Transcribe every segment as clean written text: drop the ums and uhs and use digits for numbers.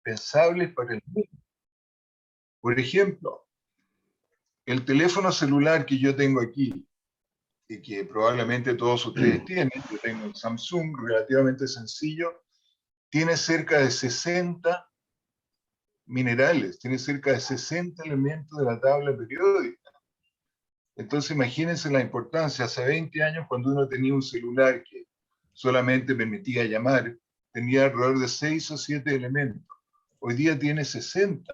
indispensables para el mundo. Por ejemplo, el teléfono celular que yo tengo aquí, y que probablemente todos ustedes tienen, yo tengo un Samsung relativamente sencillo, tiene cerca de 60 minerales, tiene cerca de 60 elementos de la tabla periódica. Entonces imagínense la importancia. Hace 20 años, cuando uno tenía un celular que solamente permitía llamar, tenía alrededor de 6 o 7 elementos. Hoy día tiene 60.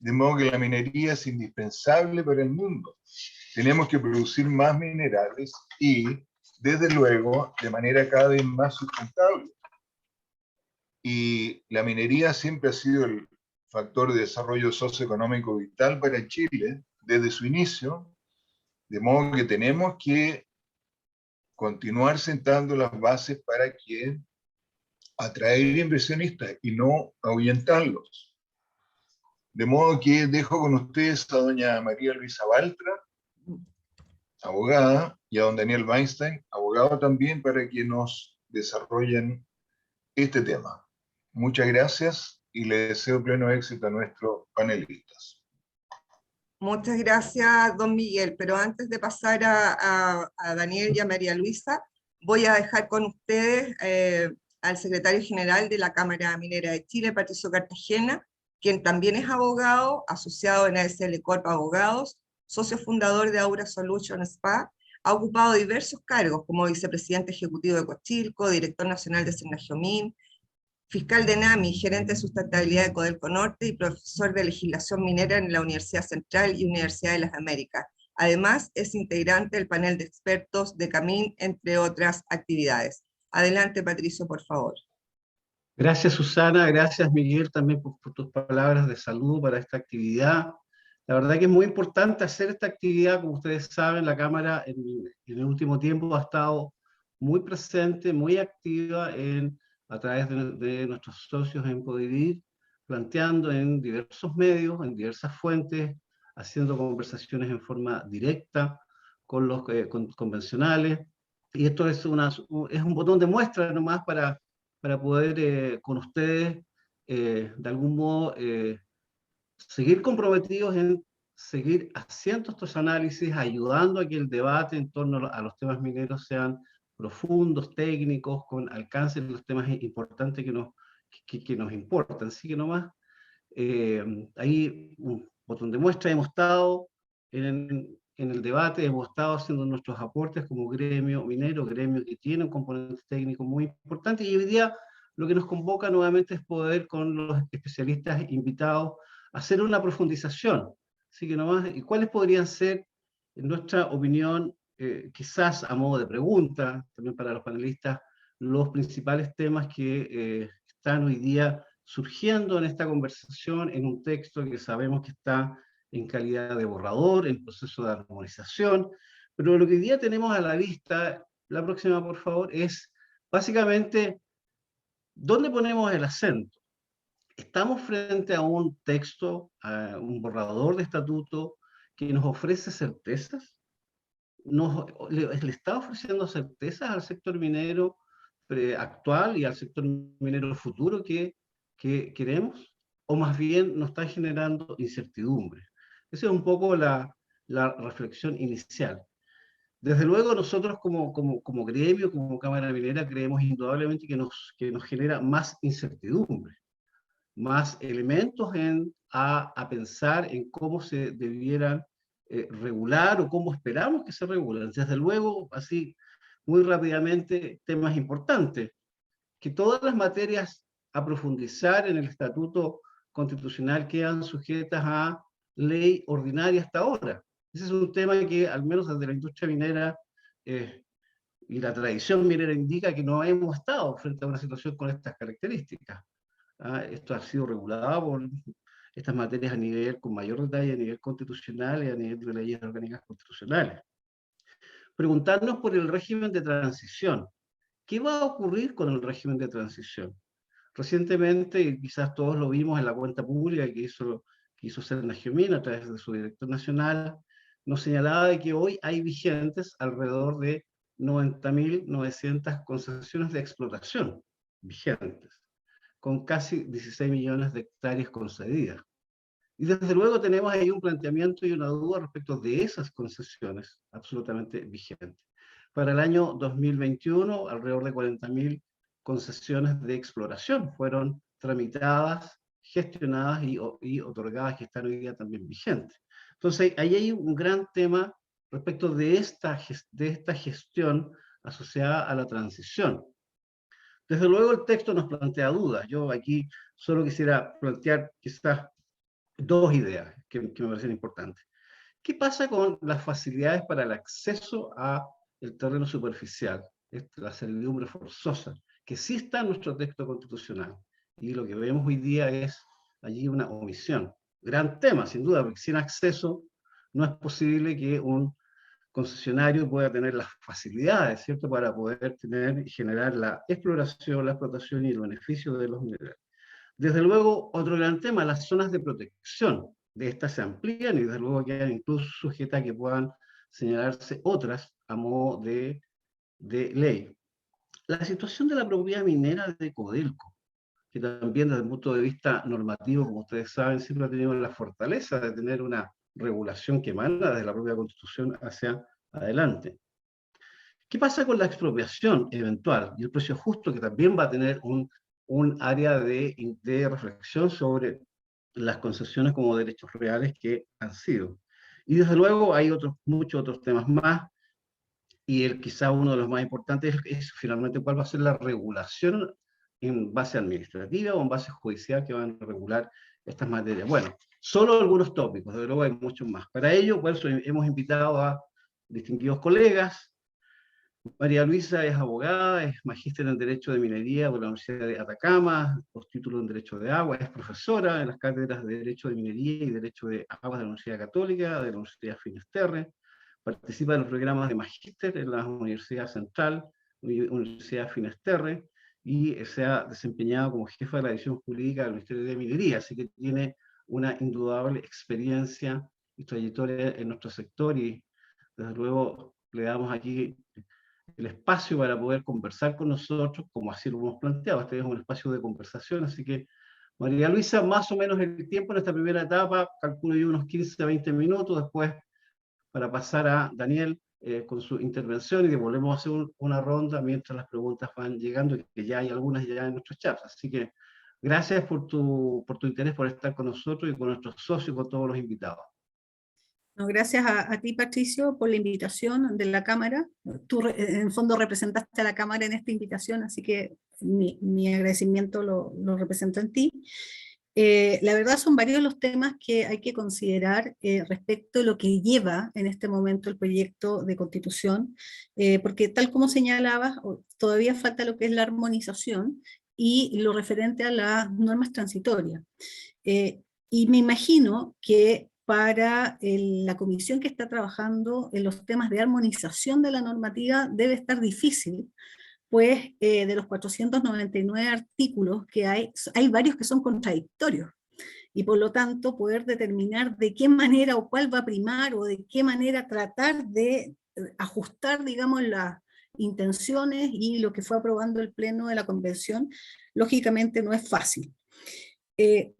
De modo que la minería es indispensable para el mundo. Tenemos que producir más minerales y, desde luego, de manera cada vez más sustentable. Y la minería siempre ha sido el factor de desarrollo socioeconómico vital para Chile desde su inicio, de modo que tenemos que continuar sentando las bases para que atraer inversionistas y no ahuyentarlos. De modo que dejo con ustedes a doña María Luisa Baltra, abogada, y a don Daniel Weinstein, abogado también, para que nos desarrollen este tema. Muchas gracias y le deseo pleno éxito a nuestros panelistas. Muchas gracias, don Miguel, pero antes de pasar a Daniel y a María Luisa, voy a dejar con ustedes al secretario general de la Cámara Minera de Chile, Patricio Cartagena, quien también es abogado, asociado en ASL Corp Abogados, socio fundador de Aura Solution SPA, ha ocupado diversos cargos como vicepresidente ejecutivo de Cochilco, director nacional de Senagiomin, fiscal de NAMI, gerente de sustentabilidad de Codelco Norte y profesor de legislación minera en la Universidad Central y Universidad de las Américas. Además, es integrante del panel de expertos de CAMIN, entre otras actividades. Adelante, Patricio, por favor. Gracias, Susana. Gracias, Miguel, también por tus palabras de saludo para esta actividad. La verdad que es muy importante hacer esta actividad. Como ustedes saben, la Cámara en el último tiempo ha estado muy presente, muy activa a través de nuestros socios en Poder, planteando en diversos medios, en diversas fuentes, haciendo conversaciones en forma directa con los convencionales. Y esto es un botón de muestra nomás para poder con ustedes, de algún modo, seguir comprometidos en seguir haciendo estos análisis, ayudando a que el debate en torno a los temas mineros sean profundos, técnicos, con alcance en los temas importantes que nos importan. Así que nomás, ahí un botón de muestra, hemos estado en el debate, hemos estado haciendo nuestros aportes como gremio minero, gremio que tiene un componente técnico muy importante, y hoy día lo que nos convoca nuevamente es poder con los especialistas invitados hacer una profundización. Así que nomás, ¿y cuáles podrían ser, en nuestra opinión, quizás a modo de pregunta, también para los panelistas, los principales temas que están hoy día surgiendo en esta conversación, en un texto que sabemos que está en calidad de borrador, en proceso de armonización, pero lo que hoy día tenemos a la vista, la próxima por favor, es básicamente, ¿dónde ponemos el acento? Estamos frente a un texto, a un borrador de estatuto que nos ofrece certezas, le está ofreciendo certezas al sector minero actual y al sector minero futuro que queremos, o más bien nos está generando incertidumbre. Esa es un poco la reflexión inicial. Desde luego nosotros como gremio, como Cámara Minera, creemos indudablemente que nos genera más incertidumbre, más elementos a pensar en cómo se debieran regular o cómo esperamos que se regulen. Desde luego, así muy rápidamente, temas importantes, que todas las materias a profundizar en el Estatuto Constitucional quedan sujetas a ley ordinaria hasta ahora. Ese es un tema que, al menos desde la industria minera y la tradición minera, indica que no hemos estado frente a una situación con estas características. Esto ha sido regulado por estas materias a nivel, con mayor detalle, a nivel constitucional y a nivel de leyes orgánicas constitucionales. Preguntarnos por el régimen de transición. ¿Qué va a ocurrir con el régimen de transición? Recientemente, y quizás todos lo vimos en la cuenta pública que hizo Senagiomin a través de su director nacional, nos señalaba de que hoy hay vigentes alrededor de 90.900 concesiones de explotación vigentes. con casi 16 millones de hectáreas concedidas. Y desde luego tenemos ahí un planteamiento y una duda respecto de esas concesiones absolutamente vigentes. Para el año 2021, alrededor de 40.000 concesiones de exploración fueron tramitadas, gestionadas y otorgadas, que están hoy día también vigentes. Entonces, ahí hay un gran tema respecto de esta gestión asociada a la transición. Desde luego el texto nos plantea dudas. Yo aquí solo quisiera plantear quizás dos ideas que me parecen importantes. ¿Qué pasa con las facilidades para el acceso a el terreno superficial? La servidumbre forzosa, que sí está en nuestro texto constitucional. Y lo que vemos hoy día es allí una omisión. Gran tema, sin duda, porque sin acceso no es posible que un concesionario pueda tener las facilidades, ¿cierto?, para poder tener y generar la exploración, la explotación y el beneficio de los minerales. Desde luego, otro gran tema, las zonas de protección de estas se amplían y desde luego quedan incluso sujetas a que puedan señalarse otras a modo de ley. La situación de la propiedad minera de Codelco, que también desde el punto de vista normativo, como ustedes saben, siempre ha tenido la fortaleza de tener una regulación que emana desde la propia Constitución hacia adelante. ¿Qué pasa con la expropiación eventual y el precio justo, que también va a tener un área de reflexión sobre las concesiones como derechos reales que han sido? Y desde luego hay muchos otros temas más, y quizá uno de los más importantes es finalmente cuál va a ser la regulación en base administrativa o en base judicial que van a regular estas materias. Bueno, solo algunos tópicos, desde luego hay muchos más. Para ello, por eso hemos invitado a distinguidos colegas. María Luisa es abogada, es magíster en Derecho de Minería por la Universidad de Atacama, postítulo en Derecho de Agua, es profesora en las cátedras de Derecho de Minería y Derecho de Aguas de la Universidad Católica, de la Universidad Finisterre, participa en los programas de magíster en la Universidad Central, Universidad Finisterre, y se ha desempeñado como jefa de la división jurídica del Ministerio de Minería, así que tiene una indudable experiencia y trayectoria en nuestro sector, y desde luego le damos aquí el espacio para poder conversar con nosotros, como así lo hemos planteado. Este es un espacio de conversación, así que María Luisa, más o menos el tiempo en esta primera etapa, calculo yo unos 15 a 20 minutos, después para pasar a Daniel con su intervención, y volvemos a hacer una ronda mientras las preguntas van llegando, que ya hay algunas ya en nuestros chats. Así que gracias por tu interés, por estar con nosotros y con nuestros socios, con todos los invitados. No, gracias a ti, Patricio, por la invitación de la Cámara. Tú, en el fondo, representaste a la Cámara en esta invitación, así que mi agradecimiento lo represento en ti. La verdad son varios los temas que hay que considerar respecto a lo que lleva en este momento el proyecto de Constitución, porque tal como señalabas, todavía falta lo que es la armonización y lo referente a las normas transitorias. Y me imagino que para la comisión que está trabajando en los temas de armonización de la normativa debe estar difícil, pues de los 499 artículos que hay varios que son contradictorios, y por lo tanto poder determinar de qué manera o cuál va a primar, o de qué manera tratar de ajustar, digamos, las intenciones y lo que fue aprobando el Pleno de la Convención, lógicamente no es fácil.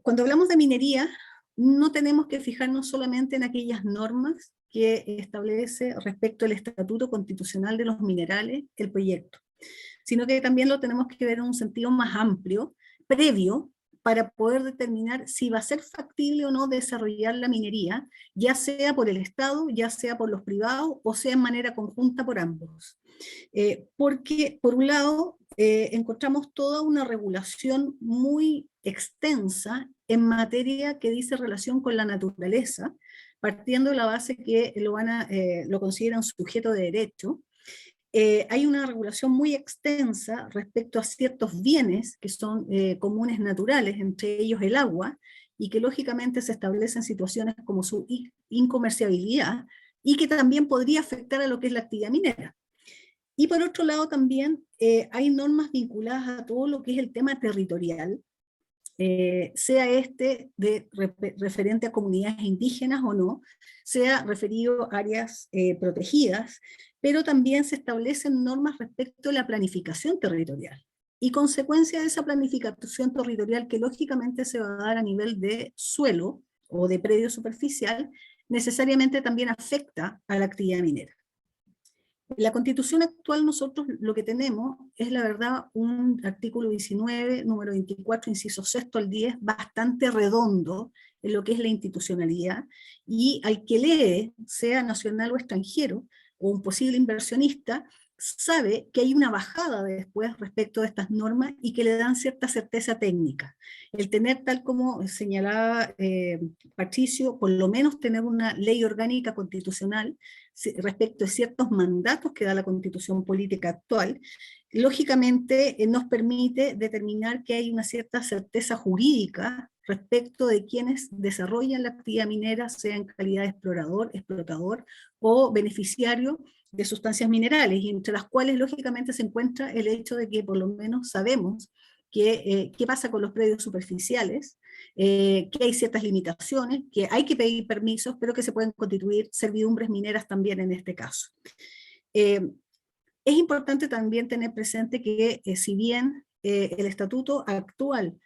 Cuando hablamos de minería, no tenemos que fijarnos solamente en aquellas normas que establece respecto al Estatuto Constitucional de los Minerales, el proyecto, sino que también lo tenemos que ver en un sentido más amplio, previo, para poder determinar si va a ser factible o no desarrollar la minería, ya sea por el Estado, ya sea por los privados, o sea en manera conjunta por ambos. Porque, por un lado, encontramos toda una regulación muy extensa en materia que dice relación con la naturaleza, partiendo de la base que lo consideran sujeto de derecho. Hay una regulación muy extensa respecto a ciertos bienes que son comunes naturales, entre ellos el agua, y que lógicamente se establecen situaciones como su incomerciabilidad, y que también podría afectar a lo que es la actividad minera. Y por otro lado también hay normas vinculadas a todo lo que es el tema territorial, sea referente a comunidades indígenas o no, sea referido a áreas protegidas, pero también se establecen normas respecto a la planificación territorial. y consecuencia de esa planificación territorial que lógicamente se va a dar a nivel de suelo o de predio superficial, necesariamente también afecta a la actividad minera. En la Constitución actual nosotros lo que tenemos es, la verdad, un artículo 19, número 24, inciso sexto al 10, bastante redondo en lo que es la institucionalidad, y al que lee, sea nacional o extranjero, o un posible inversionista, sabe que hay una bajada después respecto de estas normas y que le dan cierta certeza técnica. El tener, tal como señalaba Patricio, por lo menos tener una ley orgánica constitucional respecto de ciertos mandatos que da la Constitución política actual, lógicamente nos permite determinar que hay una cierta certeza jurídica respecto de quienes desarrollan la actividad minera, sea en calidad de explorador, explotador o beneficiario de sustancias minerales, y entre las cuales lógicamente se encuentra el hecho de que por lo menos sabemos qué pasa con los predios superficiales, que hay ciertas limitaciones, que hay que pedir permisos, pero que se pueden constituir servidumbres mineras también en este caso. Es importante también tener presente que si bien el estatuto actual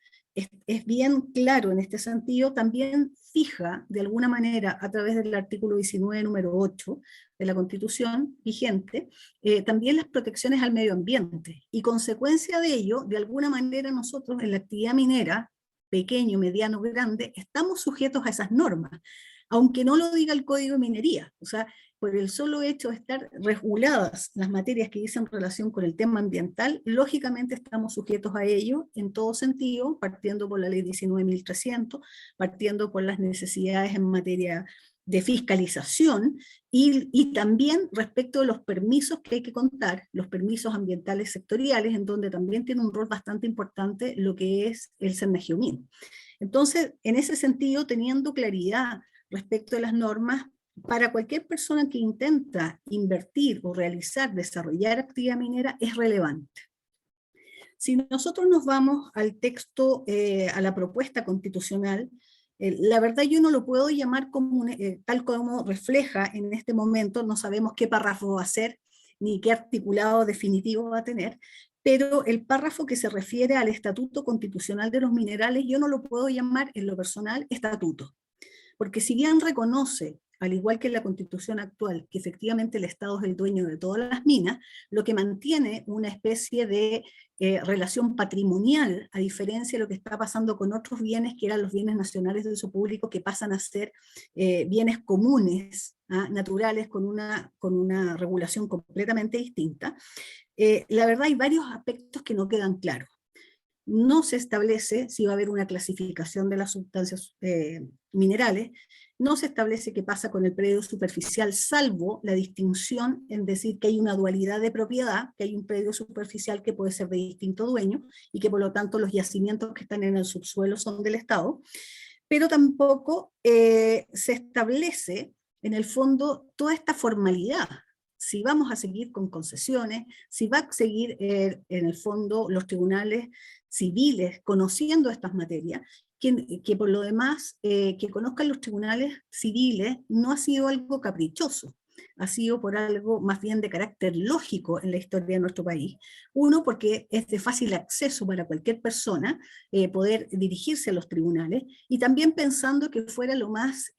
es bien claro en este sentido, también fija de alguna manera a través del artículo 19, número 8 de la Constitución vigente, también las protecciones al medio ambiente, y consecuencia de ello, de alguna manera nosotros en la actividad minera, pequeño, mediano, grande, estamos sujetos a esas normas, aunque no lo diga el Código de Minería. O sea, por el solo hecho de estar reguladas las materias que dicen relación con el tema ambiental, lógicamente estamos sujetos a ello en todo sentido, partiendo por la ley 19.300, partiendo por las necesidades en materia de fiscalización, y también respecto de los permisos que hay que contar, los permisos ambientales sectoriales, en donde también tiene un rol bastante importante lo que es el Cernagiumín. Entonces, en ese sentido, teniendo claridad respecto de las normas, para cualquier persona que intenta invertir o realizar, desarrollar actividad minera, es relevante. Si nosotros nos vamos al texto, a la propuesta constitucional, la verdad yo no lo puedo llamar como tal como refleja en este momento, no sabemos qué párrafo va a ser, ni qué articulado definitivo va a tener, pero el párrafo que se refiere al Estatuto Constitucional de los Minerales, yo no lo puedo llamar en lo personal estatuto, porque si bien reconoce, al igual que en la Constitución actual, que efectivamente el Estado es el dueño de todas las minas, lo que mantiene una especie de relación patrimonial, a diferencia de lo que está pasando con otros bienes, que eran los bienes nacionales de uso público, que pasan a ser bienes comunes, naturales, con una regulación completamente distinta. La verdad hay varios aspectos que no quedan claros. No se establece si va a haber una clasificación de las sustancias minerales, no se establece qué pasa con el predio superficial, salvo la distinción en decir que hay una dualidad de propiedad, que hay un predio superficial que puede ser de distinto dueño, y que por lo tanto los yacimientos que están en el subsuelo son del Estado, pero tampoco se establece en el fondo toda esta formalidad. Si vamos a seguir con concesiones, si va a seguir en el fondo los tribunales civiles conociendo estas materias, que por lo demás, que conozcan los tribunales civiles no ha sido algo caprichoso, ha sido por algo más bien de carácter lógico en la historia de nuestro país. Uno, porque es de fácil acceso para cualquier persona poder dirigirse a los tribunales, y también pensando que fuera lo más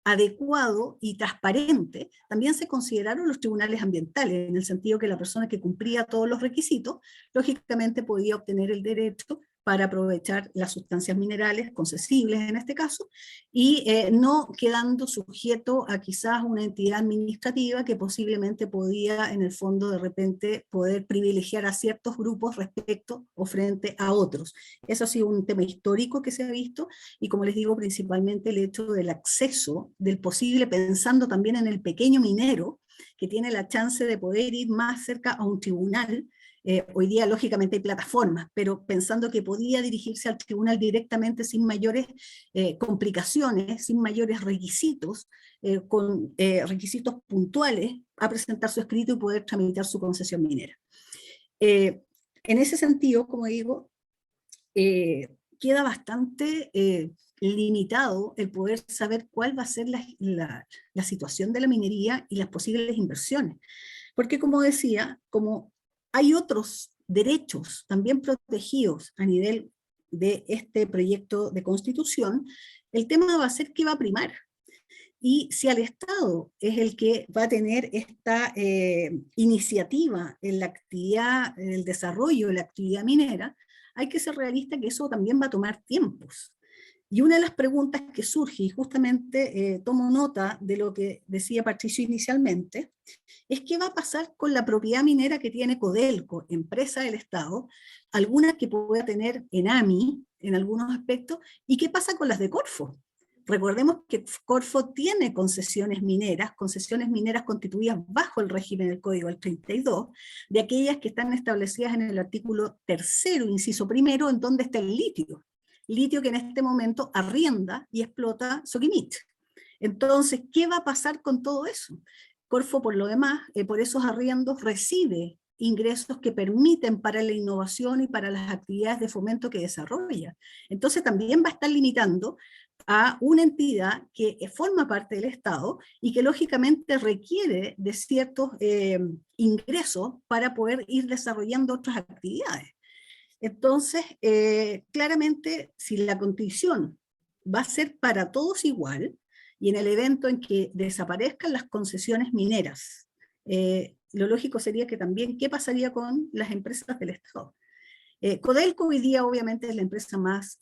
adecuado y transparente, también se consideraron los tribunales ambientales, en el sentido que la persona que cumplía todos los requisitos, lógicamente podía obtener el derecho para aprovechar las sustancias minerales, concesibles en este caso, y no quedando sujeto a quizás una entidad administrativa que posiblemente podía en el fondo de repente poder privilegiar a ciertos grupos respecto o frente a otros. Eso ha sido un tema histórico que se ha visto, y como les digo, principalmente el hecho del acceso, del posible, pensando también en el pequeño minero, que tiene la chance de poder ir más cerca a un tribunal. Hoy día lógicamente hay plataformas, pero pensando que podía dirigirse al tribunal directamente sin mayores complicaciones, sin mayores requisitos, con requisitos puntuales, a presentar su escrito y poder tramitar su concesión minera. En ese sentido, como digo, queda bastante limitado el poder saber cuál va a ser la situación de la minería y las posibles inversiones. Porque como decía, como hay otros derechos también protegidos a nivel de este proyecto de constitución, el tema va a ser qué va a primar. Y si al Estado es el que va a tener esta iniciativa en la actividad, en el desarrollo de la actividad minera, hay que ser realista que eso también va a tomar tiempos. Y una de las preguntas que surge, y justamente tomo nota de lo que decía Patricio inicialmente, es qué va a pasar con la propiedad minera que tiene Codelco, empresa del Estado, algunas que pueda tener Enami en algunos aspectos, y qué pasa con las de Corfo. Recordemos que Corfo tiene concesiones mineras constituidas bajo el régimen del Código del 32, de aquellas que están establecidas en el artículo 3º, inciso 1, en donde está el litio que en este momento arrienda y explota Soquimich. Entonces, ¿qué va a pasar con todo eso? Corfo, por lo demás, por esos arriendos recibe ingresos que permiten para la innovación y para las actividades de fomento que desarrolla. Entonces también va a estar limitando a una entidad que forma parte del Estado y que lógicamente requiere de ciertos ingresos para poder ir desarrollando otras actividades. Entonces, claramente, si la condición va a ser para todos igual, y en el evento en que desaparezcan las concesiones mineras, lo lógico sería que también, ¿qué pasaría con las empresas del Estado? Codelco hoy día obviamente es la empresa más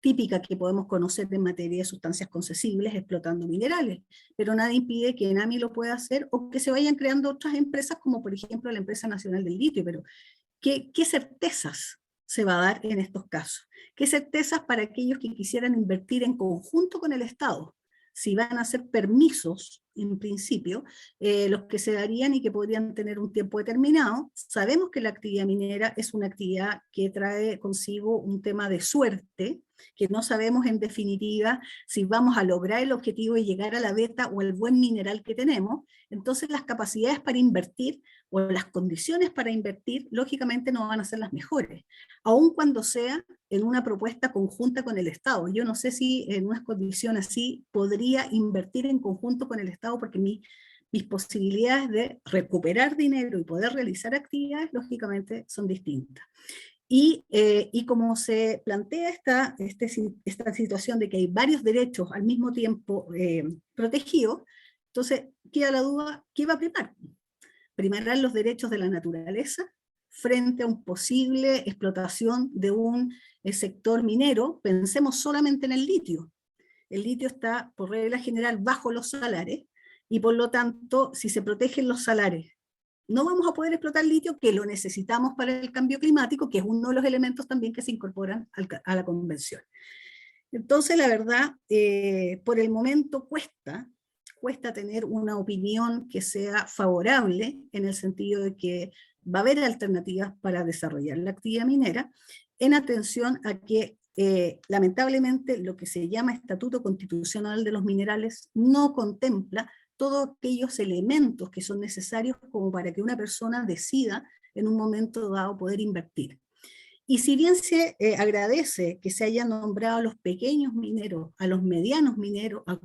típica que podemos conocer en materia de sustancias concesibles explotando minerales, pero nada impide que Enami lo pueda hacer o que se vayan creando otras empresas como por ejemplo la Empresa Nacional del Litio, pero ¿qué certezas se va a dar en estos casos? ¿Qué certezas para aquellos que quisieran invertir en conjunto con el Estado? Si van a ser permisos, en principio, los que se darían y que podrían tener un tiempo determinado. Sabemos que la actividad minera es una actividad que trae consigo un tema de suerte, que no sabemos en definitiva si vamos a lograr el objetivo de llegar a la beta o el buen mineral que tenemos. Entonces las capacidades para invertir o las condiciones para invertir, lógicamente no van a ser las mejores, aun cuando sea en una propuesta conjunta con el Estado. Yo no sé si en una condición así podría invertir en conjunto con el Estado, porque mis posibilidades de recuperar dinero y poder realizar actividades, lógicamente, son distintas. Y como se plantea esta situación de que hay varios derechos al mismo tiempo protegidos, entonces queda la duda, ¿qué va a primar? ¿Primarán los derechos de la naturaleza frente a una posible explotación de un sector minero? Pensemos solamente en el litio. El litio está, por regla general, bajo los salares, y por lo tanto, si se protegen los salares, no vamos a poder explotar litio, que lo necesitamos para el cambio climático, que es uno de los elementos también que se incorporan a la convención. Entonces, la verdad, por el momento cuesta tener una opinión que sea favorable, en el sentido de que va a haber alternativas para desarrollar la actividad minera, en atención a que lamentablemente lo que se llama Estatuto Constitucional de los Minerales no contempla todos aquellos elementos que son necesarios como para que una persona decida en un momento dado poder invertir. Y si bien se agradece que se hayan nombrado a los pequeños mineros, a los medianos mineros, a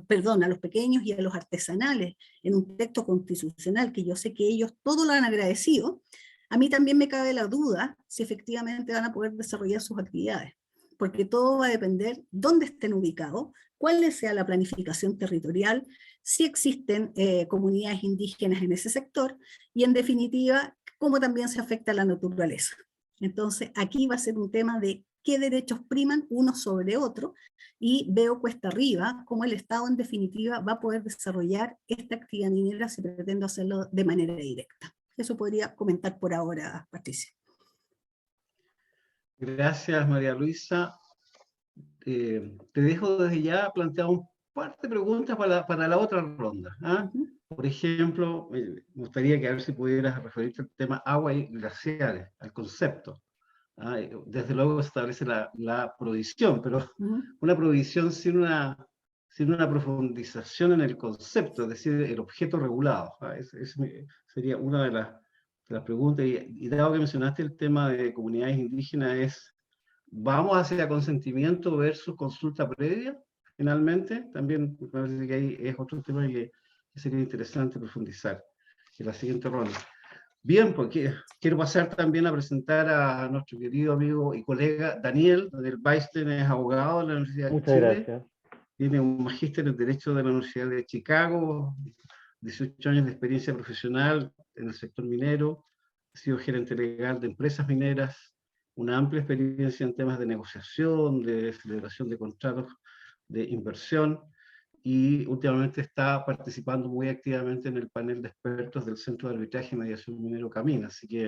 los pequeños y a los artesanales en un texto constitucional, que yo sé que ellos todo lo han agradecido, a mí también me cabe la duda si efectivamente van a poder desarrollar sus actividades, porque todo va a depender dónde estén ubicados, cuál sea la planificación territorial, si existen comunidades indígenas en ese sector, y en definitiva, cómo también se afecta a la naturaleza. Entonces, aquí va a ser un tema de qué derechos priman uno sobre otro, y veo cuesta arriba cómo el Estado en definitiva va a poder desarrollar esta actividad minera si pretende hacerlo de manera directa. Eso podría comentar por ahora, Patricia. Gracias, María Luisa. Te dejo desde ya planteado un par de preguntas para la otra ronda. Por ejemplo, me gustaría que a ver si pudieras referirte al tema agua y glaciares, al concepto. Desde luego se establece la provisión, pero una provisión sin una profundización en el concepto, es decir, el objeto regulado. Sería una de las preguntas. Y dado que mencionaste el tema de comunidades indígenas, ¿vamos hacia consentimiento versus consulta previa, finalmente? También me parece que ahí es otro tema que sería interesante profundizar en la siguiente ronda. Bien, porque quiero pasar también a presentar a nuestro querido amigo y colega Daniel. Daniel Weisten es abogado de la Universidad de Muchas Chile. gracias. Tiene un magíster en Derecho de la Universidad de Chicago, 18 años de experiencia profesional en el sector minero, ha sido gerente legal de empresas mineras, una amplia experiencia en temas de negociación, de celebración de contratos de inversión, y últimamente está participando muy activamente en el panel de expertos del Centro de Arbitraje y Mediación Minero Camina, así que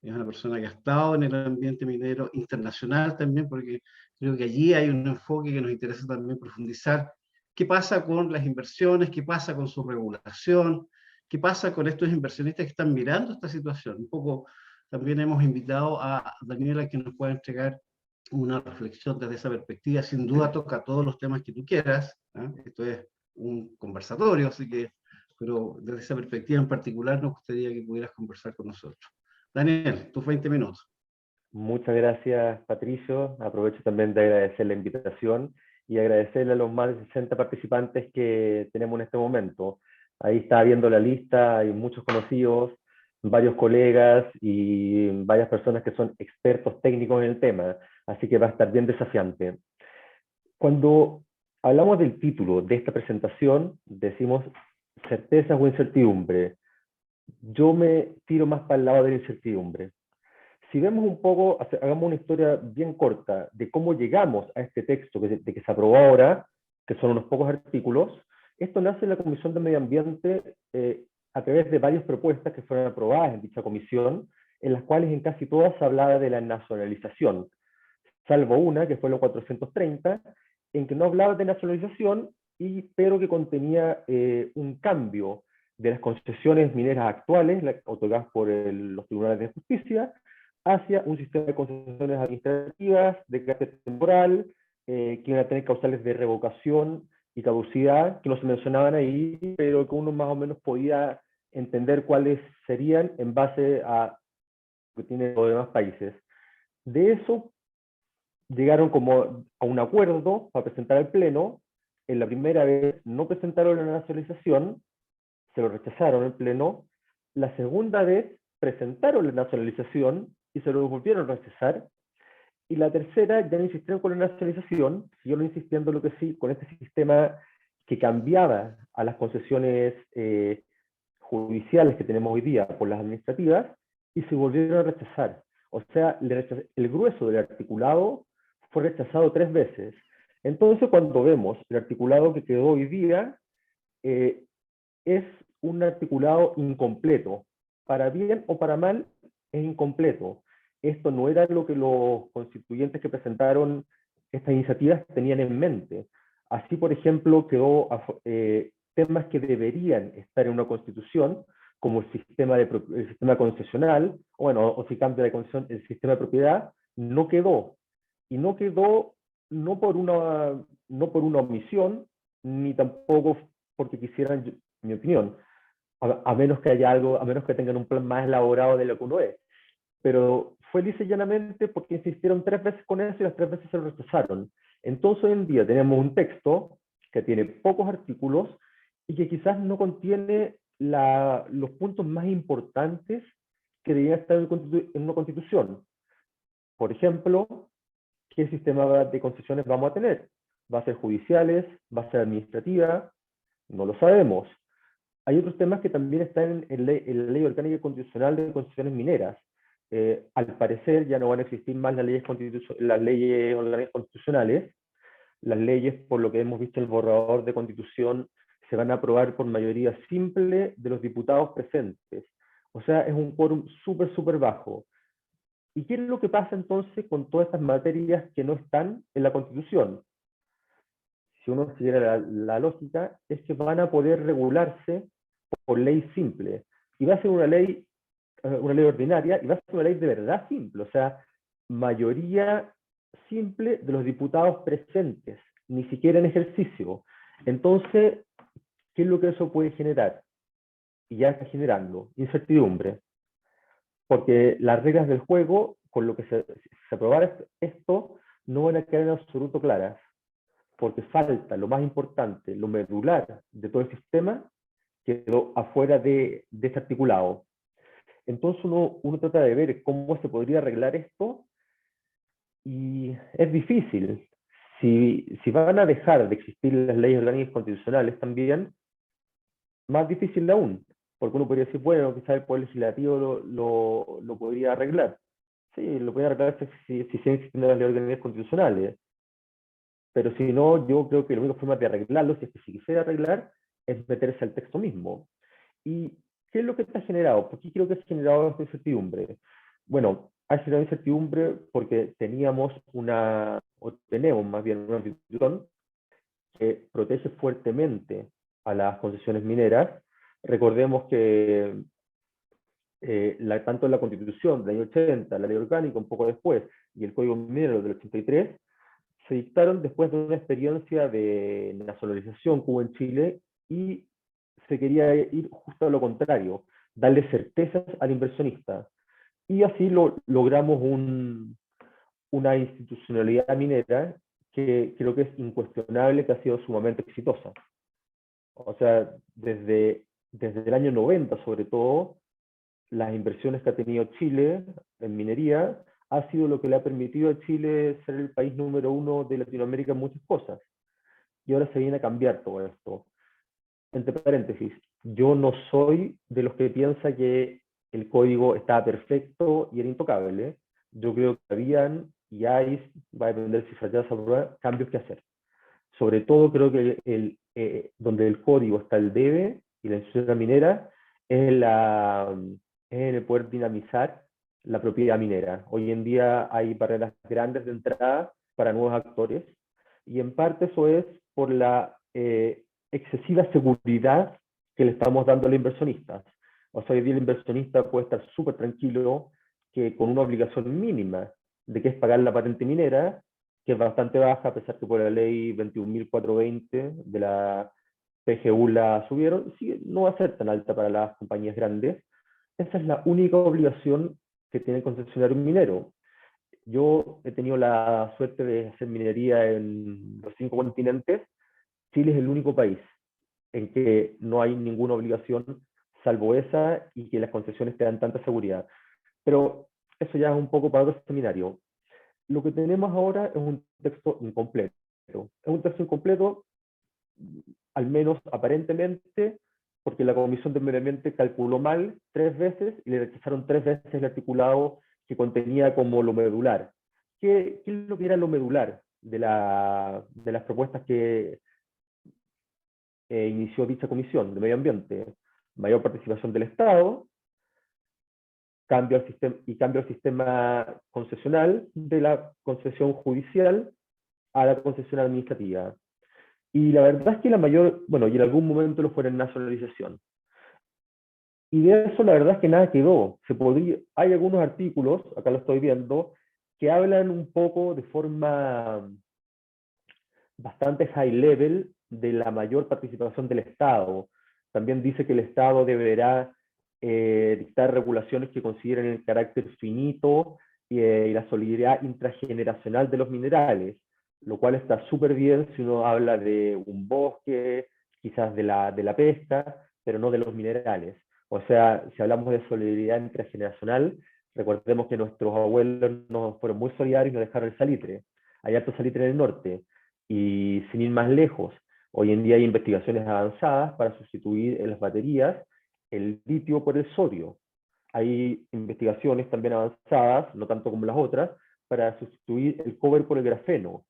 es una persona que ha estado en el ambiente minero internacional también, porque creo que allí hay un enfoque que nos interesa también profundizar. ¿Qué pasa con las inversiones? ¿Qué pasa con su regulación? ¿Qué pasa con estos inversionistas que están mirando esta situación? Un poco también hemos invitado a Daniela que nos pueda entregar una reflexión desde esa perspectiva. Sin duda toca todos los temas que tú quieras, ¿eh? Esto es un conversatorio, así que, pero desde esa perspectiva en particular nos gustaría que pudieras conversar con nosotros. Daniel, tus 20 minutos. Muchas gracias, Patricio. Aprovecho también de agradecer la invitación y agradecerle a los más de 60 participantes que tenemos en este momento. Ahí está viendo la lista, hay muchos conocidos, varios colegas y varias personas que son expertos técnicos en el tema, así que va a estar bien desafiante. Cuando hablamos del título de esta presentación, decimos certezas o incertidumbre. Yo me tiro más para el lado de la incertidumbre. Si vemos un poco, hagamos una historia bien corta de cómo llegamos a este texto de que se aprobó ahora, que son unos pocos artículos. Esto nace en la Comisión de Medio Ambiente a través de varias propuestas que fueron aprobadas en dicha comisión, en las cuales en casi todas se hablaba de la nacionalización, salvo una, que fue la 430, en que no hablaba de nacionalización, pero que contenía un cambio de las concesiones mineras actuales, otorgadas por los tribunales de justicia, hacia un sistema de concesiones administrativas de carácter temporal, que iban a tener causales de revocación y caducidad, que no se mencionaban ahí, pero que uno más o menos podía entender cuáles serían en base a lo que tienen los demás países. De eso llegaron como a un acuerdo para presentar al Pleno. En la primera vez no presentaron la nacionalización, se lo rechazaron en Pleno. La segunda vez presentaron la nacionalización y se lo volvieron a rechazar. Y la tercera ya no insistieron con la nacionalización, siguieron insistiendo lo que sí, con este sistema que cambiaba a las concesiones judiciales que tenemos hoy día por las administrativas, y se volvieron a rechazar. O sea, el grueso del articulado fue rechazado 3 veces. Entonces, cuando vemos el articulado que quedó hoy día, es un articulado incompleto. Para bien o para mal, es incompleto. Esto no era lo que los constituyentes que presentaron estas iniciativas tenían en mente. Así, por ejemplo, quedó temas que deberían estar en una constitución, como el sistema concesional, o si cambia la concesión, el sistema de propiedad, no quedó. Y no quedó no por una omisión, ni tampoco porque quisieran, en mi opinión, a menos que haya algo, a menos que tengan un plan más elaborado de lo que uno es. Pero fue lisa y llanamente porque insistieron 3 veces con eso y las 3 veces se lo rechazaron. Entonces hoy en día tenemos un texto que tiene pocos artículos y que quizás no contiene los puntos más importantes que deberían estar en una constitución. Por ejemplo, ¿qué sistema de concesiones vamos a tener? ¿Va a ser judiciales? ¿Va a ser administrativa? No lo sabemos. Hay otros temas que también están en la Ley Orgánica y Constitucional de Concesiones Mineras. Al parecer ya no van a existir más las leyes orgánicas constitucionales. Las leyes, por lo que hemos visto en el borrador de constitución, se van a aprobar por mayoría simple de los diputados presentes. O sea, es un quórum súper bajo. ¿Y qué es lo que pasa entonces con todas estas materias que no están en la Constitución? Si uno siguiera la lógica, es que van a poder regularse por ley simple. Y va a ser una ley ordinaria, y va a ser una ley de verdad simple, o sea, mayoría simple de los diputados presentes, ni siquiera en ejercicio. Entonces, ¿qué es lo que eso puede generar? Y ya está generando incertidumbre. Porque las reglas del juego, con lo que se aprobara esto, no van a quedar en absoluto claras. Porque falta lo más importante, lo medular de todo el sistema, quedó afuera de este articulado. Entonces uno trata de ver cómo se podría arreglar esto, y es difícil. Si van a dejar de existir las leyes orgánicas constitucionales también, más difícil aún, porque uno podría decir, bueno, quizás el Poder Legislativo lo podría arreglar. Sí, lo podría arreglar si siguen existiendo las leyes orgánicas constitucionales, pero si no, yo creo que la única forma de arreglarlo, si es que se quisiera arreglar, es meterse al texto mismo. ¿Y qué es lo que está generado? ¿Por qué creo que ha generado esta incertidumbre? Bueno, ha generado incertidumbre porque tenemos o tenemos más bien una institución que protege fuertemente a las concesiones mineras. Recordemos que tanto la Constitución del año 80, la Ley Orgánica un poco después, y el Código Minero del 83, se dictaron después de una experiencia de nacionalización que hubo en Chile, y se quería ir justo a lo contrario, darle certezas al inversionista. Y así logramos una institucionalidad minera que creo que es incuestionable, que ha sido sumamente exitosa. O sea, desde el año 90 sobre todo, las inversiones que ha tenido Chile en minería ha sido lo que le ha permitido a Chile ser el país número 1 de Latinoamérica en muchas cosas. Y ahora se viene a cambiar todo esto. Entre paréntesis, yo no soy de los que piensa que el código estaba perfecto y era intocable. Yo creo que habían y hay, va a depender si fracasa o no, cambios que hacer. Sobre todo creo que donde el código está el debe y la institución minera es en el poder dinamizar la propiedad minera. Hoy en día hay barreras grandes de entrada para nuevos actores, y en parte eso es por la excesiva seguridad que le estamos dando a los inversionistas. O sea, hoy día el inversionista puede estar súper tranquilo que con una obligación mínima de que es pagar la patente minera, que es bastante baja, a pesar que por la ley 21.420 de la PGU la subieron, sí, no va a ser tan alta para las compañías grandes. Esa es la única obligación que tiene el concesionario minero. Yo he tenido la suerte de hacer minería en los 5 continentes. Chile es el único país en que no hay ninguna obligación salvo esa, y que las concesiones te dan tanta seguridad. Pero eso ya es un poco para otro seminario. Lo que tenemos ahora es un texto incompleto. Es un texto incompleto, al menos aparentemente, porque la Comisión de Medio Ambiente calculó mal 3 veces y le rechazaron 3 veces el articulado que contenía como lo medular. ¿Qué es lo que era lo medular de las propuestas que inició dicha Comisión de Medio Ambiente? Mayor participación del Estado, cambio al sistema concesional de la concesión judicial a la concesión administrativa. Y la verdad es que y en algún momento lo fue en nacionalización. Y de eso la verdad es que nada quedó. Hay algunos artículos, acá lo estoy viendo, que hablan un poco de forma bastante high level de la mayor participación del Estado. También dice que el Estado deberá dictar regulaciones que consideren el carácter finito y la solidaridad intrageneracional de los minerales, lo cual está súper bien si uno habla de un bosque, quizás de la pesca, pero no de los minerales. O sea, si hablamos de solidaridad intrageneracional, recordemos que nuestros abuelos nos fueron muy solidarios y nos dejaron el salitre. Hay harto salitre en el norte. Y sin ir más lejos, hoy en día hay investigaciones avanzadas para sustituir en las baterías el litio por el sodio. Hay investigaciones también avanzadas, no tanto como las otras, para sustituir el cobre por el grafeno.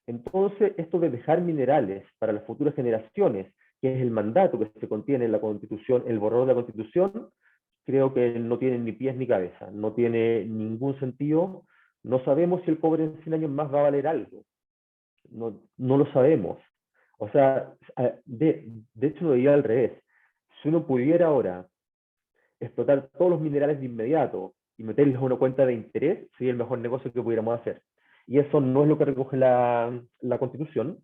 Entonces, esto de dejar minerales para las futuras generaciones, que es el mandato que se contiene en la Constitución, el borrador de la Constitución, creo que no tiene ni pies ni cabeza, no tiene ningún sentido. No sabemos si el cobre en 100 años más va a valer algo. No lo sabemos. O sea, de hecho lo diría al revés. Si uno pudiera ahora explotar todos los minerales de inmediato y meterlos a una cuenta de interés, sería el mejor negocio que pudiéramos hacer. Y eso no es lo que recoge la Constitución.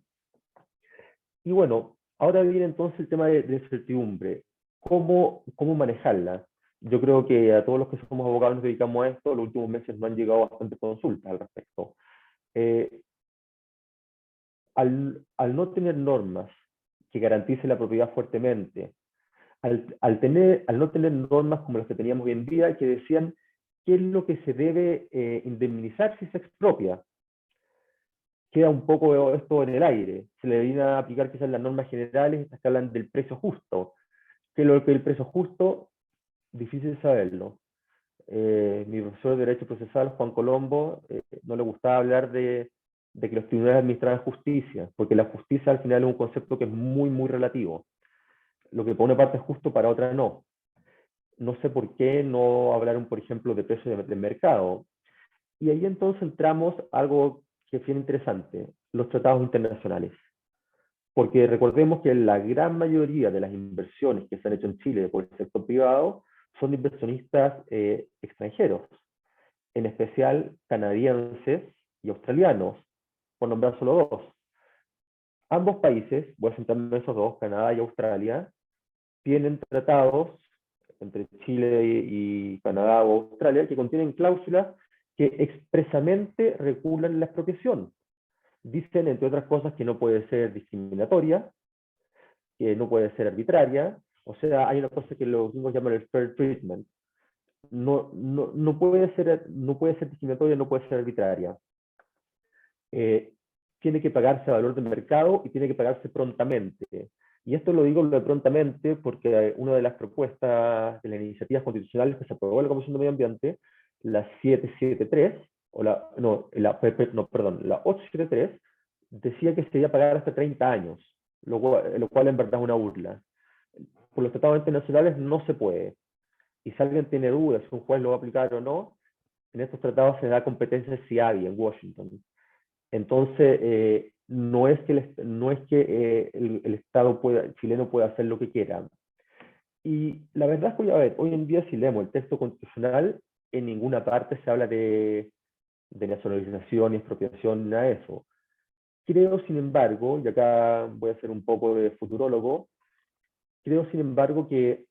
Y bueno, ahora viene entonces el tema de incertidumbre. ¿Cómo manejarla? Yo creo que a todos los que somos abogados nos dedicamos a esto, los últimos meses nos han llegado bastantes consultas al respecto. Al no tener normas que garanticen la propiedad fuertemente, al no tener normas como las que teníamos hoy en día, que decían qué es lo que se debe indemnizar si se expropia. Queda un poco esto en el aire. Se le deberían aplicar quizás las normas generales, estas que hablan del precio justo. ¿Qué es lo que es el precio justo? Difícil saberlo. Mi profesor de Derecho Procesal, Juan Colombo, no le gustaba hablar de que los tribunales administraban justicia, porque la justicia al final es un concepto que es muy, muy relativo. Lo que para una parte es justo, para otra no. No sé por qué no hablaron, por ejemplo, de precios de mercado. Y ahí entonces entramos a algo que es bien interesante, los tratados internacionales. Porque recordemos que la gran mayoría de las inversiones que se han hecho en Chile por el sector privado son de inversionistas extranjeros, en especial canadienses y australianos, por nombrar solo dos. Ambos países, voy a centrarme en esos dos, Canadá y Australia, tienen tratados entre Chile y Canadá o Australia que contienen cláusulas que expresamente regulan la expropiación. Dicen, entre otras cosas, que no puede ser discriminatoria, que no puede ser arbitraria. O sea, hay una cosa que los gringos llaman el fair treatment. No puede ser discriminatoria, no puede ser arbitraria. Tiene que pagarse a valor de mercado y tiene que pagarse prontamente. Y esto lo digo de prontamente porque una de las propuestas de las iniciativas constitucionales que se aprobó en la Comisión de Medio Ambiente, la 773, la 873, decía que se iba a pagar hasta 30 años, lo cual en verdad es una burla. Por los tratados internacionales no se puede. Y si alguien tiene dudas si un juez lo va a aplicar o no, en estos tratados se da competencia CIABI en Washington. Entonces, no es que el Estado chileno pueda hacer lo que quiera. Y la verdad es que, a ver, hoy en día si leemos el texto constitucional, en ninguna parte se habla de nacionalización y expropiación, nada de eso. Creo, sin embargo, y acá voy a ser un poco de futurólogo, creo, sin embargo, que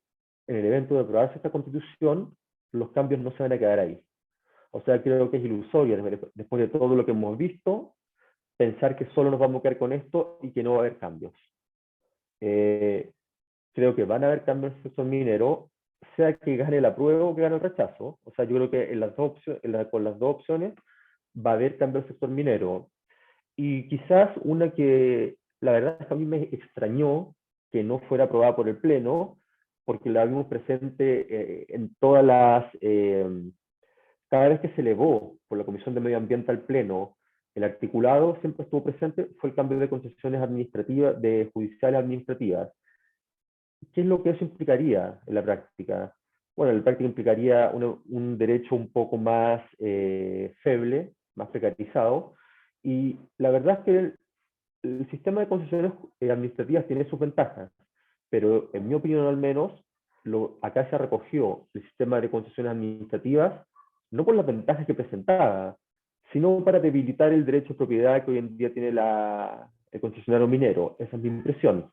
en el evento de aprobarse esta constitución, los cambios no se van a quedar ahí. O sea, creo que es ilusorio, después de todo lo que hemos visto, pensar que solo nos vamos a quedar con esto y que no va a haber cambios. Creo que van a haber cambios en el sector minero, sea que gane el apruebo o que gane el rechazo. O sea, yo creo que con las dos opciones va a haber cambios en el sector minero. Y quizás una que la verdad es que a mí me extrañó que no fuera aprobada por el Pleno, porque la vimos presente en todas las... cada vez que se elevó por la Comisión de Medio Ambiente al Pleno, el articulado siempre estuvo presente, fue el cambio de concesiones administrativas, de judiciales administrativas. ¿Qué es lo que eso implicaría en la práctica? Bueno, en la práctica implicaría un derecho un poco más feble, más precarizado, y la verdad es que el sistema de concesiones administrativas tiene sus ventajas, pero en mi opinión al menos, acá se recogió el sistema de concesiones administrativas no por las ventajas que presentaba, sino para debilitar el derecho de propiedad que hoy en día tiene el concesionario minero. Esa es mi impresión.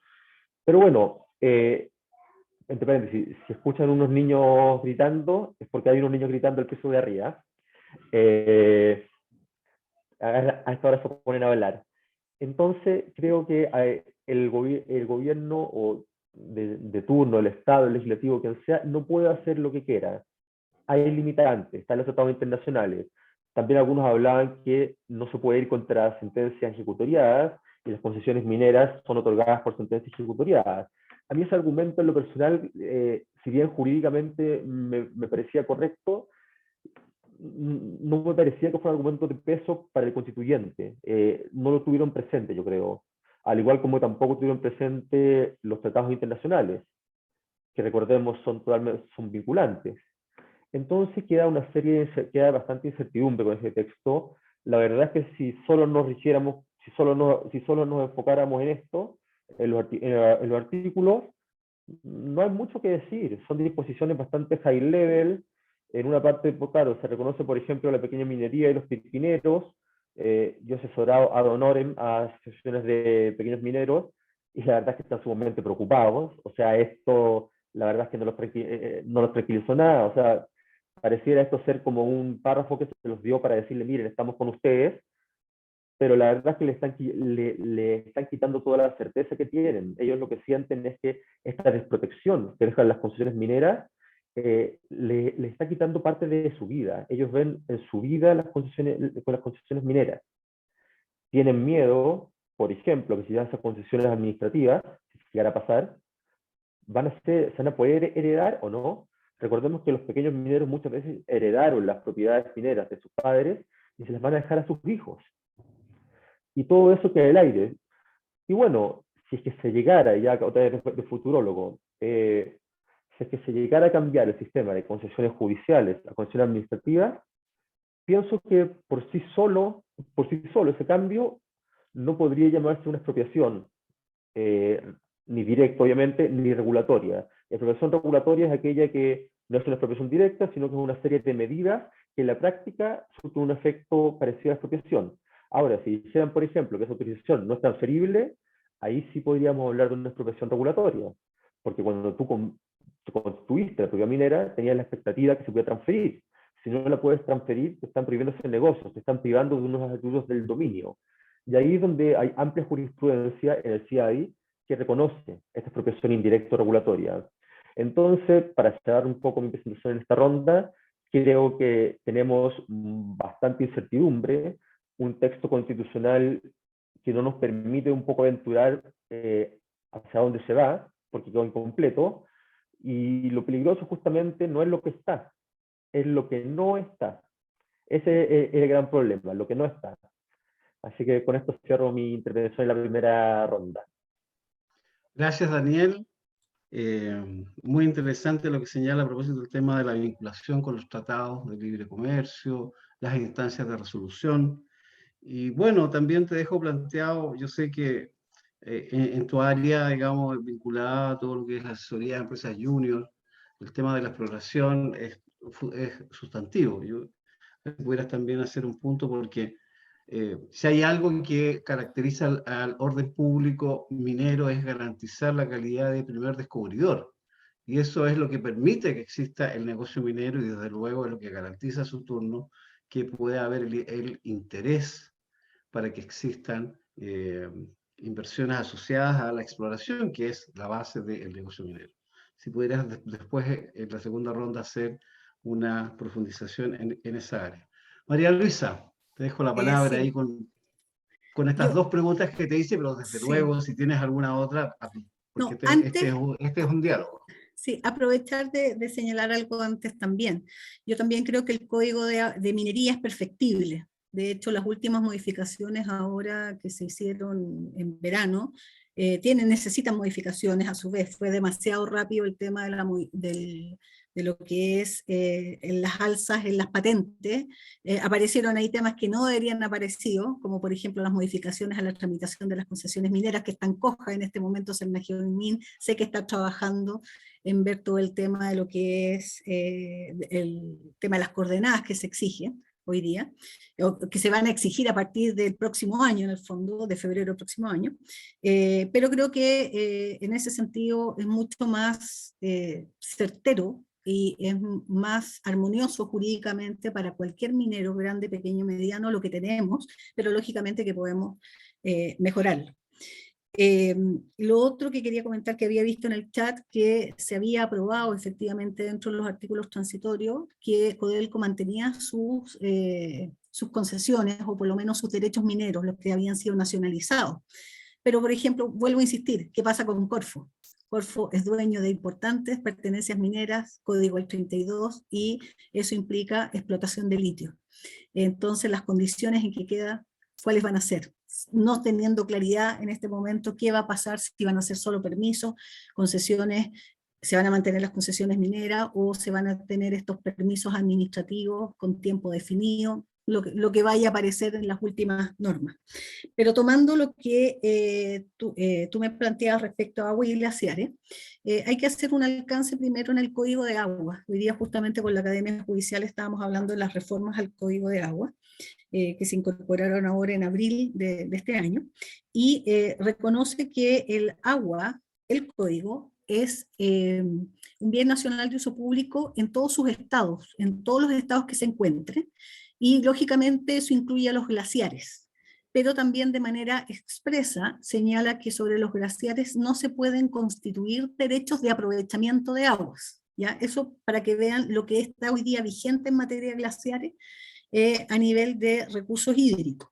Pero bueno, entre paréntesis, si escuchan unos niños gritando, es porque hay unos niños gritando al piso de arriba. A esta hora se ponen a hablar. Entonces, creo que el gobierno de turno, el Estado, el legislativo, quien sea, no puede hacer lo que quiera. Hay limitantes, están los tratados internacionales. También algunos hablaban que no se puede ir contra sentencias ejecutoriadas y las concesiones mineras son otorgadas por sentencias ejecutoriadas. A mí ese argumento en lo personal, si bien jurídicamente me parecía correcto, no me parecía que fuera un argumento de peso para el constituyente. No lo tuvieron presente, yo creo. Al igual como tampoco tuvieron presente los tratados internacionales, que recordemos son vinculantes. Entonces queda bastante incertidumbre con ese texto. La verdad es que si solo nos rigiéramos, si solo nos enfocáramos en esto, en los artículos, no hay mucho que decir. Son disposiciones bastante high level. En una parte, pues, claro, se reconoce, por ejemplo, la pequeña minería y los pirquineros. Yo he asesorado ad honorem a asociaciones de pequeños mineros y la verdad es que están sumamente preocupados. O sea, esto, la verdad es que no los tranquilizó nada. O sea, pareciera esto ser como un párrafo que se los dio para decirle, miren, estamos con ustedes, pero la verdad es que le están quitando toda la certeza que tienen. Ellos lo que sienten es que esta desprotección que dejan las concesiones mineras le está quitando parte de su vida. Ellos ven en su vida con las concesiones mineras. Tienen miedo, por ejemplo, que si dan esas concesiones administrativas, si llegara a pasar, se van a poder heredar o no. Recordemos que los pequeños mineros muchas veces heredaron las propiedades mineras de sus padres y se las van a dejar a sus hijos. Y todo eso queda en el aire. Y bueno, si es que se llegara, ya otra vez de futurólogo, si es que se llegara a cambiar el sistema de concesiones judiciales a concesiones administrativas, pienso que por sí solo ese cambio no podría llamarse una expropiación, ni directa, obviamente, ni regulatoria. La expropiación regulatoria es aquella que no es una expropiación directa, sino que es una serie de medidas que en la práctica surten un efecto parecido a la expropiación. Ahora, si dijeran, por ejemplo, que esa autorización no es transferible, ahí sí podríamos hablar de una expropiación regulatoria, porque cuando tú construiste la propiedad minera, tenías la expectativa que se podía transferir. Si no la puedes transferir, te están prohibiendo hacer negocios, te están privando de unos atributos del dominio. Y ahí es donde hay amplia jurisprudencia en el CIAI que reconoce esta expropiación indirecta regulatoria. Entonces, para cerrar un poco mi presentación en esta ronda, creo que tenemos bastante incertidumbre, un texto constitucional que no nos permite un poco aventurar hacia dónde se va, porque quedó incompleto, y lo peligroso justamente no es lo que está, es lo que no está. Ese es el gran problema, lo que no está. Así que con esto cierro mi intervención en la primera ronda. Gracias, Daniel. Muy interesante lo que señala a propósito del tema de la vinculación con los tratados de libre comercio, las instancias de resolución. Y bueno, también te dejo planteado, yo sé que en tu área, digamos, vinculada a todo lo que es la asesoría de empresas junior, el tema de la exploración es sustantivo. Yo pudieras también hacer un punto porque si hay algo que caracteriza al orden público minero es garantizar la calidad de primer descubridor. Y eso es lo que permite que exista el negocio minero y desde luego es lo que garantiza a su turno que pueda haber el interés para que existan inversiones asociadas a la exploración, que es la base del negocio minero. Si pudieras después en la segunda ronda hacer una profundización en esa área. María Luisa, te dejo la palabra sí. ahí con estas dos preguntas que te hice, pero desde luego si tienes alguna otra, porque No, este es un diálogo. Sí, aprovechar de señalar algo antes también. Yo también creo que el código de minería es perfectible. De hecho, las últimas modificaciones ahora que se hicieron en verano necesitan modificaciones a su vez. Fue demasiado rápido el tema de lo que es en las alzas, en las patentes. Aparecieron ahí temas que no deberían haber aparecido, como por ejemplo las modificaciones a la tramitación de las concesiones mineras, que están cojas en este momento. Cernagion sé que está trabajando en ver todo el tema de lo que es el tema de las coordenadas que se exigen hoy día, o que se van a exigir a partir del próximo año, en el fondo, de febrero del próximo año, pero creo que en ese sentido es mucho más certero y es más armonioso jurídicamente para cualquier minero, grande, pequeño, mediano, lo que tenemos, pero lógicamente que podemos mejorarlo. Lo otro que quería comentar, que había visto en el chat, que se había aprobado efectivamente dentro de los artículos transitorios que Codelco mantenía sus concesiones, o por lo menos sus derechos mineros, los que habían sido nacionalizados. Pero, por ejemplo, vuelvo a insistir, ¿qué pasa con Corfo? Corfo es dueño de importantes pertenencias mineras, código el 32, y eso implica explotación de litio. Entonces, las condiciones en que queda, ¿cuáles van a ser? No teniendo claridad en este momento qué va a pasar, si van a ser solo permisos, concesiones, se van a mantener las concesiones mineras o se van a tener estos permisos administrativos con tiempo definido, lo que vaya a aparecer en las últimas normas. Pero tomando lo que tú me planteas respecto a agua y glaciares, hay que hacer un alcance primero en el Código de Agua. Hoy día justamente con la Academia Judicial estábamos hablando de las reformas al Código de Agua, que se incorporaron ahora en abril de este año, y reconoce que el agua, el código, es un bien nacional de uso público en todos sus estados, en todos los estados que se encuentren, y lógicamente eso incluye a los glaciares. pero también de manera expresa señala que sobre los glaciares no se pueden constituir derechos de aprovechamiento de aguas. ¿Ya? Eso para que vean lo que está hoy día vigente en materia de glaciares a nivel de recursos hídricos.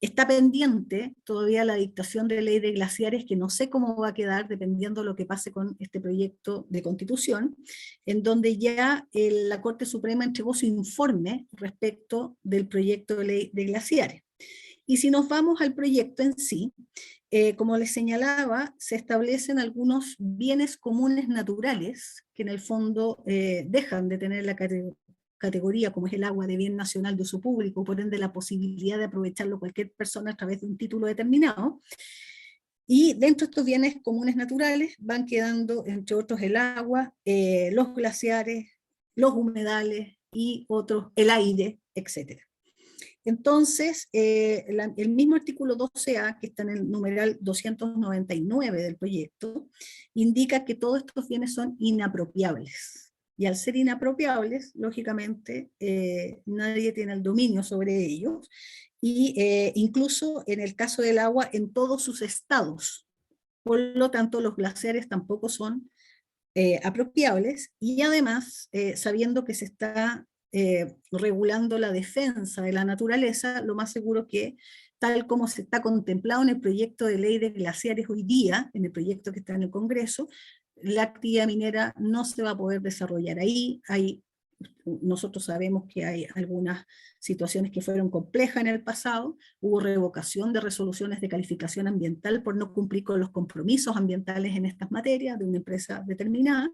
Está pendiente todavía la dictación de ley de glaciares, que no sé cómo va a quedar dependiendo de lo que pase con este proyecto de constitución, en donde ya la Corte Suprema entregó su informe respecto del proyecto de ley de glaciares. Y si nos vamos al proyecto en sí, como les señalaba, se establecen algunos bienes comunes naturales que en el fondo dejan de tener la categoría como es el agua de bien nacional de uso público, por ende la posibilidad de aprovecharlo cualquier persona a través de un título determinado. Y dentro de estos bienes comunes naturales van quedando, entre otros, el agua, los glaciares, los humedales y otros, el aire, etc. Entonces, el mismo artículo 12A, que está en el numeral 299 del proyecto, indica que todos estos bienes son inapropiables. Y al ser inapropiables, lógicamente, nadie tiene el dominio sobre ellos, y incluso en el caso del agua, en todos sus estados. Por lo tanto, los glaciares tampoco son apropiables, y además, sabiendo que se está regulando la defensa de la naturaleza, lo más seguro que, tal como se está contemplado en el proyecto de ley de glaciares hoy día, en el proyecto que está en el Congreso, la actividad minera no se va a poder desarrollar ahí. Nosotros sabemos que hay algunas situaciones que fueron complejas en el pasado, hubo revocación de resoluciones de calificación ambiental por no cumplir con los compromisos ambientales en estas materias de una empresa determinada,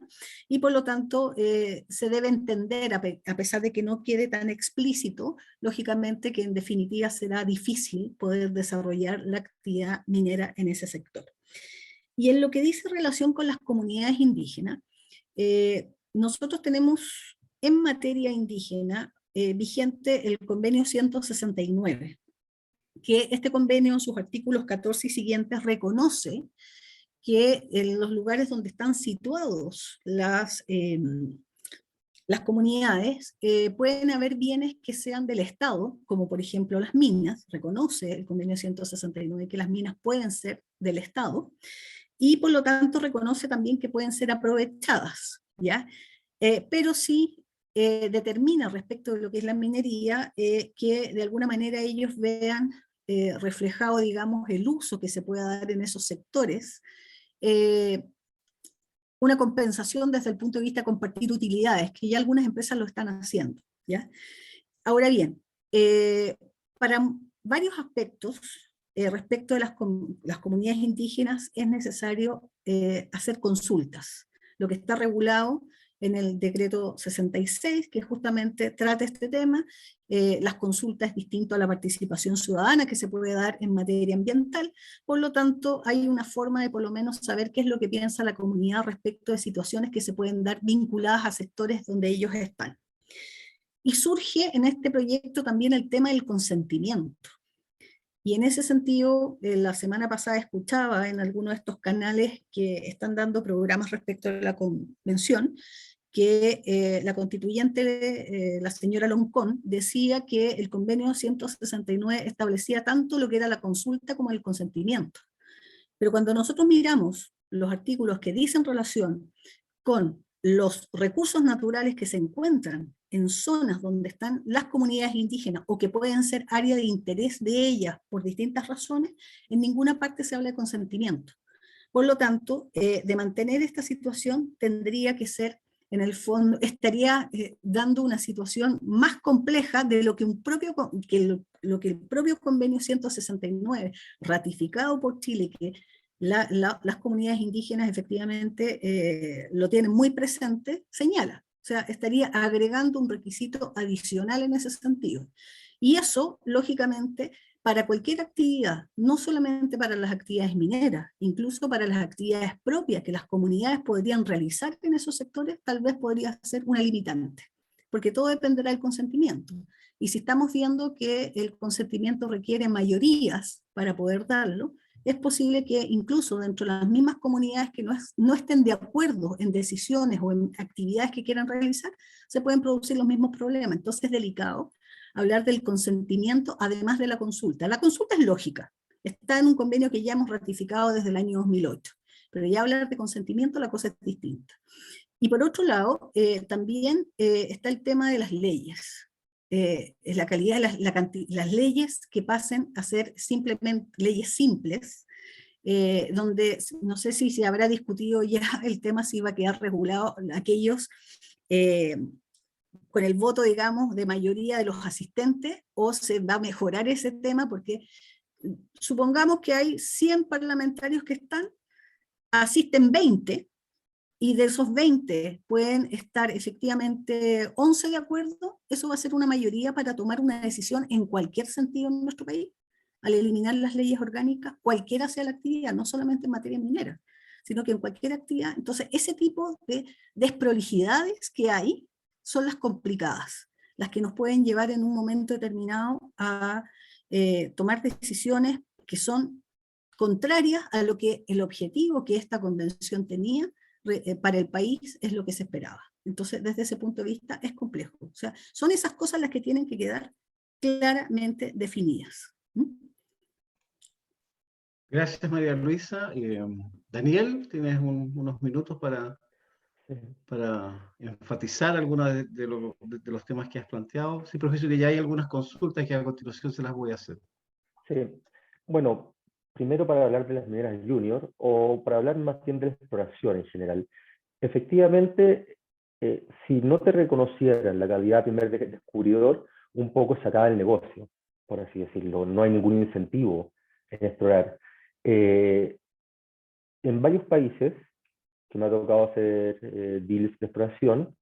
y por lo tanto se debe entender, a pesar de que no quede tan explícito, lógicamente que en definitiva será difícil poder desarrollar la actividad minera en ese sector. Y en lo que dice relación con las comunidades indígenas, nosotros tenemos en materia indígena vigente el convenio 169, que este convenio en sus artículos 14 y siguientes reconoce que en los lugares donde están situados las comunidades pueden haber bienes que sean del Estado, como por ejemplo las minas. Reconoce el convenio 169 que las minas pueden ser del Estado, y por lo tanto reconoce también que pueden ser aprovechadas, ¿ya? Pero sí determina respecto de lo que es la minería, que de alguna manera ellos vean reflejado, digamos, el uso que se pueda dar en esos sectores, una compensación desde el punto de vista de compartir utilidades, que ya algunas empresas lo están haciendo, ¿ya? Ahora bien, para varios aspectos, respecto de las comunidades indígenas, es necesario hacer consultas, lo que está regulado en el decreto 66, que justamente trata este tema. Las consultas es distinto a la participación ciudadana que se puede dar en materia ambiental, por lo tanto hay una forma de por lo menos saber qué es lo que piensa la comunidad respecto de situaciones que se pueden dar vinculadas a sectores donde ellos están. Y surge en este proyecto también el tema del consentimiento. Y en ese sentido, la semana pasada escuchaba en algunos de estos canales que están dando programas respecto a la convención, que la constituyente, la señora Loncón, decía que el convenio 169 establecía tanto lo que era la consulta como el consentimiento. Pero cuando nosotros miramos los artículos que dicen relación con los recursos naturales que se encuentran en zonas donde están las comunidades indígenas o que pueden ser área de interés de ellas por distintas razones, en ninguna parte se habla de consentimiento. Por lo tanto, de mantener esta situación tendría que ser, en el fondo, estaría dando una situación más compleja de lo que, lo que el propio convenio 169, ratificado por Chile, que las comunidades indígenas efectivamente lo tienen muy presente, señala. O sea, estaría agregando un requisito adicional en ese sentido. Y eso, lógicamente, para cualquier actividad, no solamente para las actividades mineras, incluso para las actividades propias que las comunidades podrían realizar en esos sectores, tal vez podría ser una limitante, porque todo dependerá del consentimiento. Y si estamos viendo que el consentimiento requiere mayorías para poder darlo, es posible que incluso dentro de las mismas comunidades que no estén de acuerdo en decisiones o en actividades que quieran realizar, se pueden producir los mismos problemas. Entonces es delicado hablar del consentimiento además de la consulta. La consulta es lógica, está en un convenio que ya hemos ratificado desde el año 2008, pero ya hablar de consentimiento la cosa es distinta. Y por otro lado, también está el tema de las leyes. La calidad de las leyes que pasen a ser simplemente leyes simples, donde no sé si se habrá discutido ya el tema si va a quedar regulado aquellos con el voto, digamos, de mayoría de los asistentes, o se va a mejorar ese tema, porque supongamos que hay 100 parlamentarios que asisten 20, y de esos 20 pueden estar efectivamente 11 de acuerdo, eso va a ser una mayoría para tomar una decisión en cualquier sentido en nuestro país, al eliminar las leyes orgánicas, cualquiera sea la actividad, no solamente en materia minera, sino que en cualquier actividad. Entonces, ese tipo de desprolijidades que hay son las complicadas, las que nos pueden llevar en un momento determinado a tomar decisiones que son contrarias a lo que el objetivo que esta convención tenía para el país es lo que se esperaba. Entonces, desde ese punto de vista es complejo. O sea, son esas cosas las que tienen que quedar claramente definidas. Gracias, María Luisa. Daniel, tienes unos minutos para enfatizar algunos de los temas que has planteado. Sí, profesor, que ya hay algunas consultas que a continuación se las voy a hacer. Sí, bueno, primero para hablar de las mineras junior, o para hablar más bien de la exploración en general. Efectivamente, si no te reconocieran la calidad de primer descubridor, un poco se acaba el negocio, por así decirlo. No hay ningún incentivo en explorar. En varios países que me ha tocado hacer deals de exploración,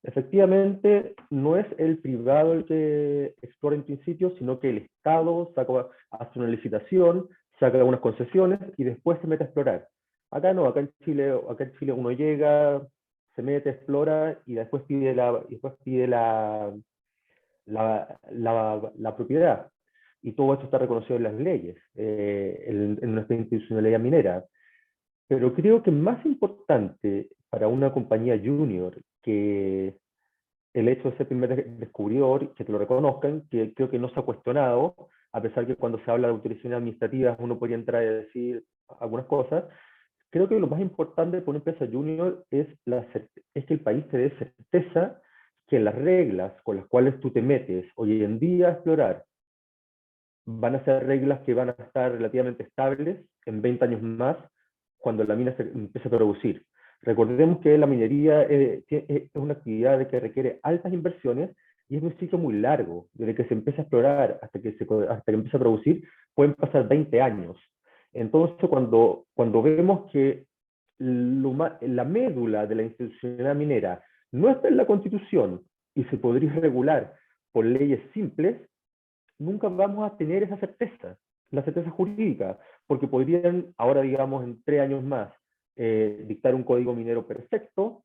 efectivamente no es el privado el que explora en principio, sino que el Estado hace una licitación, saca unas concesiones y después se mete a explorar. Acá no, acá en Chile uno llega, se mete, explora y después pide la propiedad. Y todo esto está reconocido en las leyes, en nuestra institucionalidad minera. Pero creo que más importante para una compañía junior que el hecho de ser primer descubridor, que te lo reconozcan, que creo que no se ha cuestionado, a pesar que cuando se habla de autorizaciones administrativas uno podría entrar y decir algunas cosas, creo que lo más importante para una empresa junior es que el país te dé certeza que las reglas con las cuales tú te metes hoy en día a explorar van a ser reglas que van a estar relativamente estables en 20 años más, cuando la mina se empiece a producir. Recordemos que la minería es una actividad que requiere altas inversiones y es un ciclo muy largo. Desde que se empieza a explorar hasta que empieza a producir, pueden pasar 20 años. Entonces, cuando vemos que la médula de la institucionalidad minera no está en la Constitución y se podría regular por leyes simples, nunca vamos a tener esa certeza, la certeza jurídica, porque podrían, ahora digamos en 3 años más, dictar un código minero perfecto,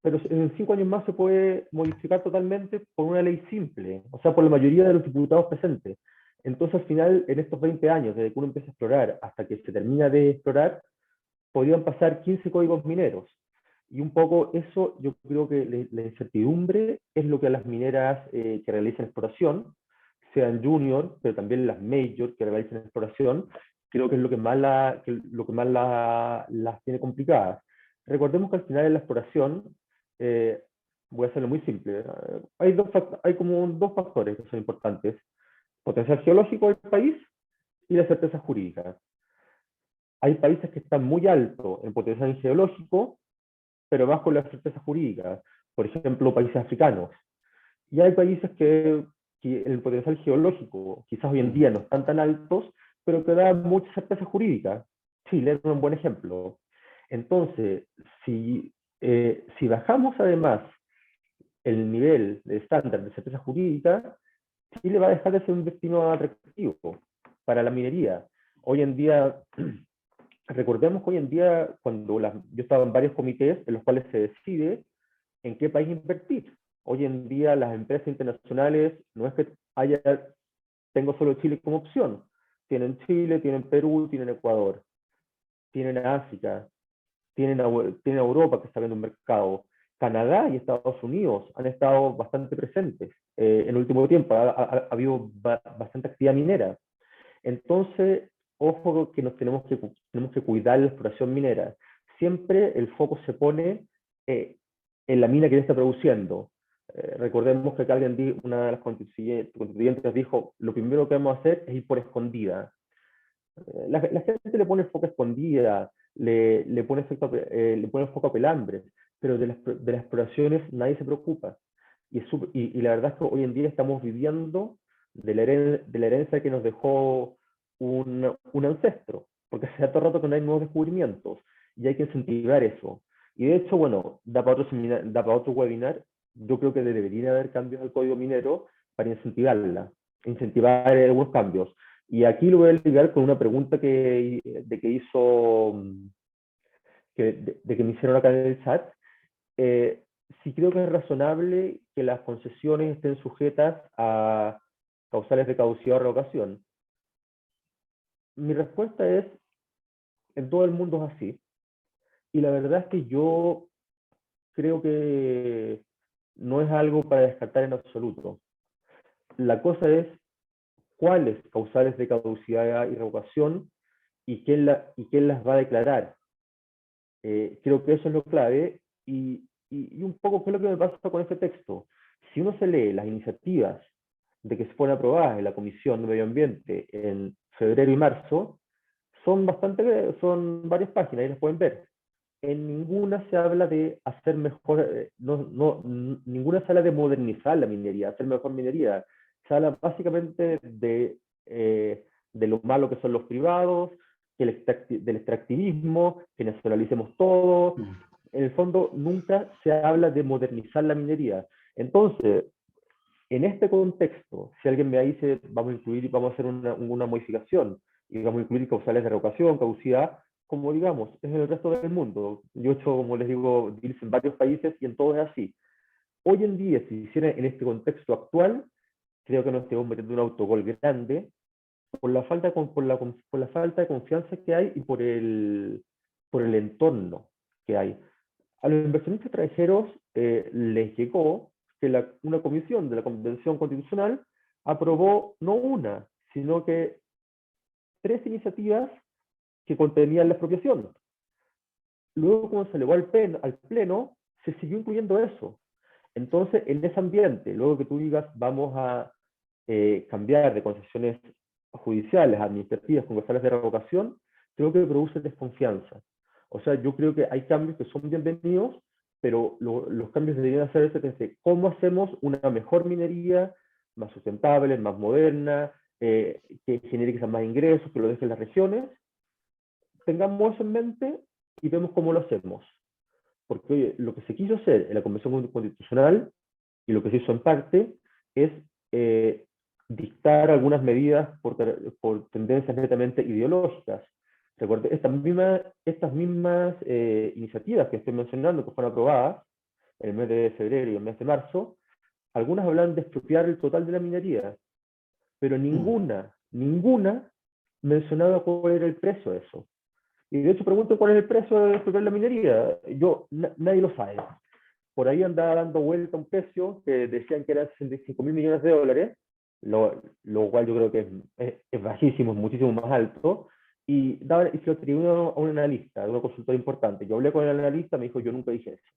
pero en 5 años más se puede modificar totalmente por una ley simple, o sea, por la mayoría de los diputados presentes. Entonces, al final, en estos 20 años, desde que uno empieza a explorar hasta que se termina de explorar, podrían pasar 15 códigos mineros. Y un poco eso, yo creo que la incertidumbre es lo que a las mineras que realizan exploración, sean junior, pero también las major que realizan exploración, creo que es lo que más las tiene complicadas. Recordemos que al final en la exploración, voy a hacerlo muy simple, hay como 2 factores que son importantes: potencial geológico del país y la certeza jurídica. Hay países que están muy alto en potencial geológico, pero bajo la certeza jurídica, por ejemplo, países africanos. Y hay países que el potencial geológico quizás hoy en día no están tan altos, pero que dan mucha certeza jurídica. Chile es un buen ejemplo. Entonces, si bajamos además el nivel de estándar de certeza jurídica, Chile va a dejar de ser un destino atractivo para la minería. Hoy en día, recordemos que hoy en día, cuando yo estaba en varios comités en los cuales se decide en qué país invertir. Hoy en día las empresas internacionales no es que tengo solo Chile como opción. Tienen Chile, tienen Perú, tienen Ecuador, tienen África, tienen Europa que está viendo un mercado. Canadá y Estados Unidos han estado bastante presentes en el último tiempo. Ha habido bastante actividad minera. Entonces, ojo que tenemos que cuidar la exploración minera. Siempre el foco se pone en la mina que ya está produciendo. Recordemos que acá una de las constituyentes dijo, lo primero que vamos a hacer es ir por escondida. La gente le pone el foco a escondida, le pone el foco a pelambres, pero de las exploraciones nadie se preocupa. Y la verdad es que hoy en día estamos viviendo de la herencia que nos dejó un ancestro, porque hace todo rato que no hay nuevos descubrimientos, y hay que incentivar eso. Y de hecho, bueno, da para otro webinar. Yo creo que debería haber cambios al código minero para incentivar algunos cambios. Y aquí lo voy a ligar con una pregunta que me hicieron acá en el chat. Sí creo que es razonable que las concesiones estén sujetas a causales de caducidad o revocación. Mi respuesta es, en todo el mundo es así. Y la verdad es que yo creo que no es algo para descartar en absoluto. La cosa es cuáles causales de caducidad y revocación y quién las va a declarar. Creo que eso es lo clave y un poco qué es lo que me pasa con este texto. Si uno se lee las iniciativas de que se fueron aprobadas en la Comisión de Medio Ambiente en febrero y marzo, son varias páginas, ahí las pueden ver. En ninguna se habla de hacer mejor, ninguna se habla de modernizar la minería, hacer mejor minería. Se habla básicamente de lo malo que son los privados, del extractivismo, que nacionalicemos todo. En el fondo, nunca se habla de modernizar la minería. Entonces, en este contexto, si alguien me dice, vamos a hacer una modificación, y vamos a incluir causales de revocación, caducidad, como digamos, es en el resto del mundo. Yo he hecho, como les digo, deals en varios países y en todos es así. Hoy en día, si hiciera en este contexto actual, creo que nos estamos metiendo un autogol grande por la falta de confianza que hay y por el entorno que hay. A los inversionistas extranjeros les llegó que una comisión de la Convención Constitucional aprobó no una, sino que 3 iniciativas que contenían la expropiación. Luego, cuando se elevó al pleno, se siguió incluyendo eso. Entonces, en ese ambiente, luego que tú digas, vamos a cambiar de concesiones judiciales, administrativas, con causales de revocación, creo que produce desconfianza. O sea, yo creo que hay cambios que son bienvenidos, pero los cambios deberían hacerse desde cómo hacemos una mejor minería, más sustentable, más moderna, que genere quizás más ingresos, que lo deje en las regiones. Tengamos eso en mente y vemos cómo lo hacemos. Porque oye, lo que se quiso hacer en la Convención Constitucional, y lo que se hizo en parte, es dictar algunas medidas por tendencias netamente ideológicas. Recuerde, estas mismas iniciativas que estoy mencionando, que fueron aprobadas en el mes de febrero y el mes de marzo, algunas hablan de expropiar el total de la minería, pero ninguna mencionaba cuál era el precio de eso. Y de hecho pregunto cuál es el precio de expropiar la minería. Nadie lo sabe. Por ahí andaba dando vuelta un precio que decían que era 65.000 millones de dólares, lo cual yo creo que es bajísimo, es muchísimo más alto, y se lo atribuyeron a un analista, a una consultora importante. Yo hablé con el analista, me dijo, yo nunca dije eso.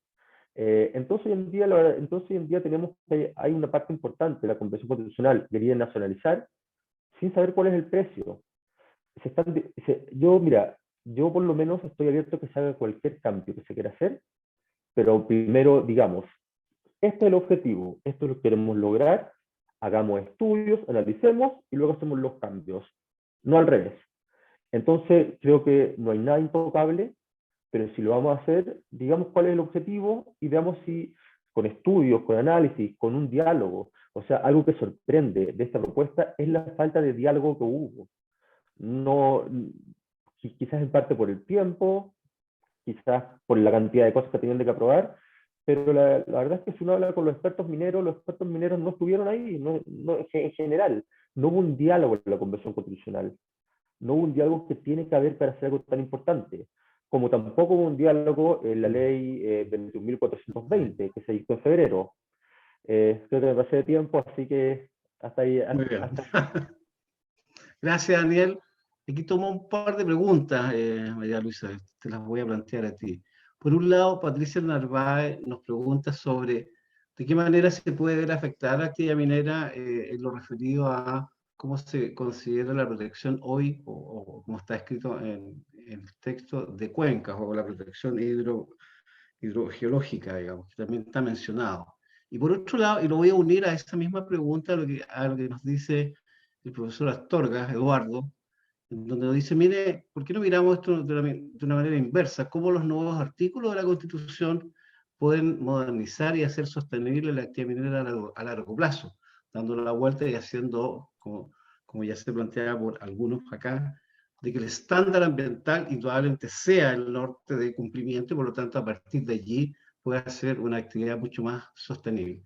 Entonces hoy en día tenemos que hay una parte importante de la Convención Constitucional que quería nacionalizar sin saber cuál es el precio. Yo por lo menos estoy abierto a que se haga cualquier cambio que se quiera hacer, pero primero digamos, este es el objetivo, esto es lo que queremos lograr, hagamos estudios, analicemos y luego hacemos los cambios, no al revés. Entonces creo que no hay nada intocable, pero si lo vamos a hacer, digamos cuál es el objetivo y veamos si con estudios, con análisis, con un diálogo, o sea, algo que sorprende de esta propuesta es la falta de diálogo que hubo. No, quizás en parte por el tiempo, quizás por la cantidad de cosas que tenían que aprobar, pero la verdad es que si uno habla con los expertos mineros no estuvieron ahí, en general. No hubo un diálogo en la Convención Constitucional. No hubo un diálogo que tiene que haber para hacer algo tan importante. como tampoco hubo un diálogo en la ley 21.420, que se dictó en febrero. Creo que me pasé de tiempo, así que hasta ahí. Muy bien. Gracias, Daniel. Aquí tomo un par de preguntas, María Luisa, te las voy a plantear a ti. Por un lado, Patricia Narváez nos pregunta sobre de qué manera se puede ver afectada la actividad minera en lo referido a cómo se considera la protección hoy, o como está escrito en el texto de cuencas, o la protección hidrogeológica, digamos, que también está mencionado. Y por otro lado, y lo voy a unir a esa misma pregunta, a lo que nos dice el profesor Astorga, Eduardo, donde nos dice, mire, ¿por qué no miramos esto de una manera inversa? ¿Cómo los nuevos artículos de la Constitución pueden modernizar y hacer sostenible la actividad minera a largo plazo? Dando la vuelta y haciendo, como ya se planteaba por algunos acá, de que el estándar ambiental indudablemente sea el norte de cumplimiento y por lo tanto a partir de allí pueda ser una actividad mucho más sostenible.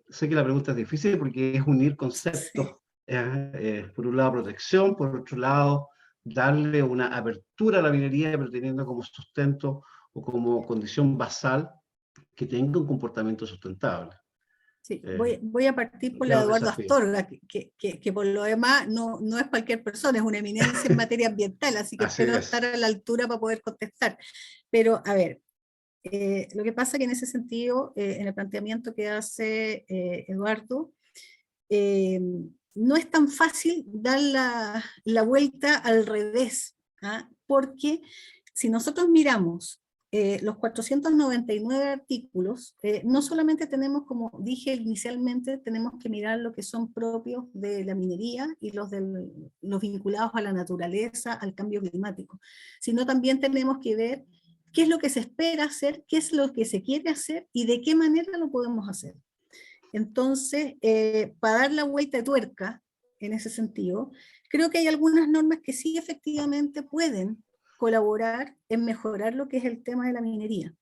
Sé que la pregunta es difícil porque es unir conceptos. Sí. Por un lado protección, por otro lado darle una apertura a la minería, pero teniendo como sustento o como condición basal que tenga un comportamiento sustentable. Sí, voy a partir por la de Eduardo Astorga, que por lo demás no es cualquier persona, es una eminencia en materia ambiental, así que espero estar a la altura para poder contestar. Pero, a ver, lo que pasa que en ese sentido, en el planteamiento que hace Eduardo, no es tan fácil dar la vuelta al revés, ¿ah? Porque si nosotros miramos los 499 artículos, no solamente tenemos, como dije inicialmente, tenemos que mirar lo que son propios de la minería y los vinculados a la naturaleza, al cambio climático, sino también tenemos que ver qué es lo que se espera hacer, qué es lo que se quiere hacer y de qué manera lo podemos hacer. Entonces, para dar la vuelta de tuerca, en ese sentido, creo que hay algunas normas que sí efectivamente pueden colaborar en mejorar lo que es el tema de la minería,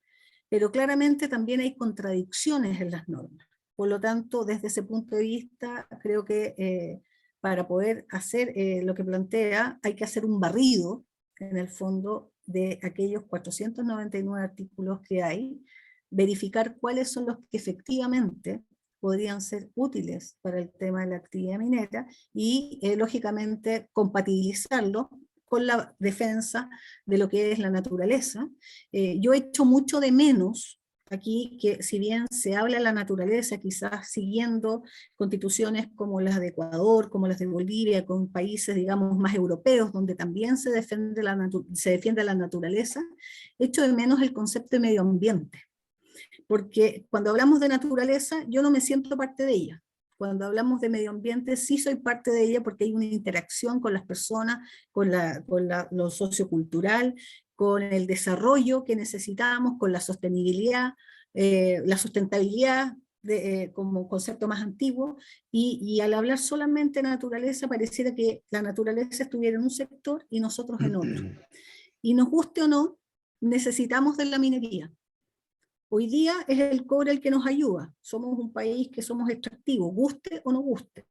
pero claramente también hay contradicciones en las normas. Por lo tanto, desde ese punto de vista, creo que para poder hacer lo que plantea, hay que hacer un barrido, en el fondo, de aquellos 499 artículos que hay, verificar cuáles son los que efectivamente podrían ser útiles para el tema de la actividad minera y, lógicamente, compatibilizarlo con la defensa de lo que es la naturaleza. Yo he hecho mucho de menos aquí que, si bien se habla de la naturaleza, quizás siguiendo constituciones como las de Ecuador, como las de Bolivia, con países, digamos, más europeos, donde también se defiende la naturaleza, echo de menos el concepto de medio ambiente. Porque cuando hablamos de naturaleza, yo no me siento parte de ella. Cuando hablamos de medio ambiente, sí soy parte de ella porque hay una interacción con las personas, con lo sociocultural, con el desarrollo que necesitamos, con la sostenibilidad, la sustentabilidad como concepto más antiguo, y al hablar solamente de naturaleza, pareciera que la naturaleza estuviera en un sector y nosotros en otro. Y nos guste o no, necesitamos de la minería. Hoy día es el cobre el que nos ayuda, somos un país que somos extractivos, guste o no guste,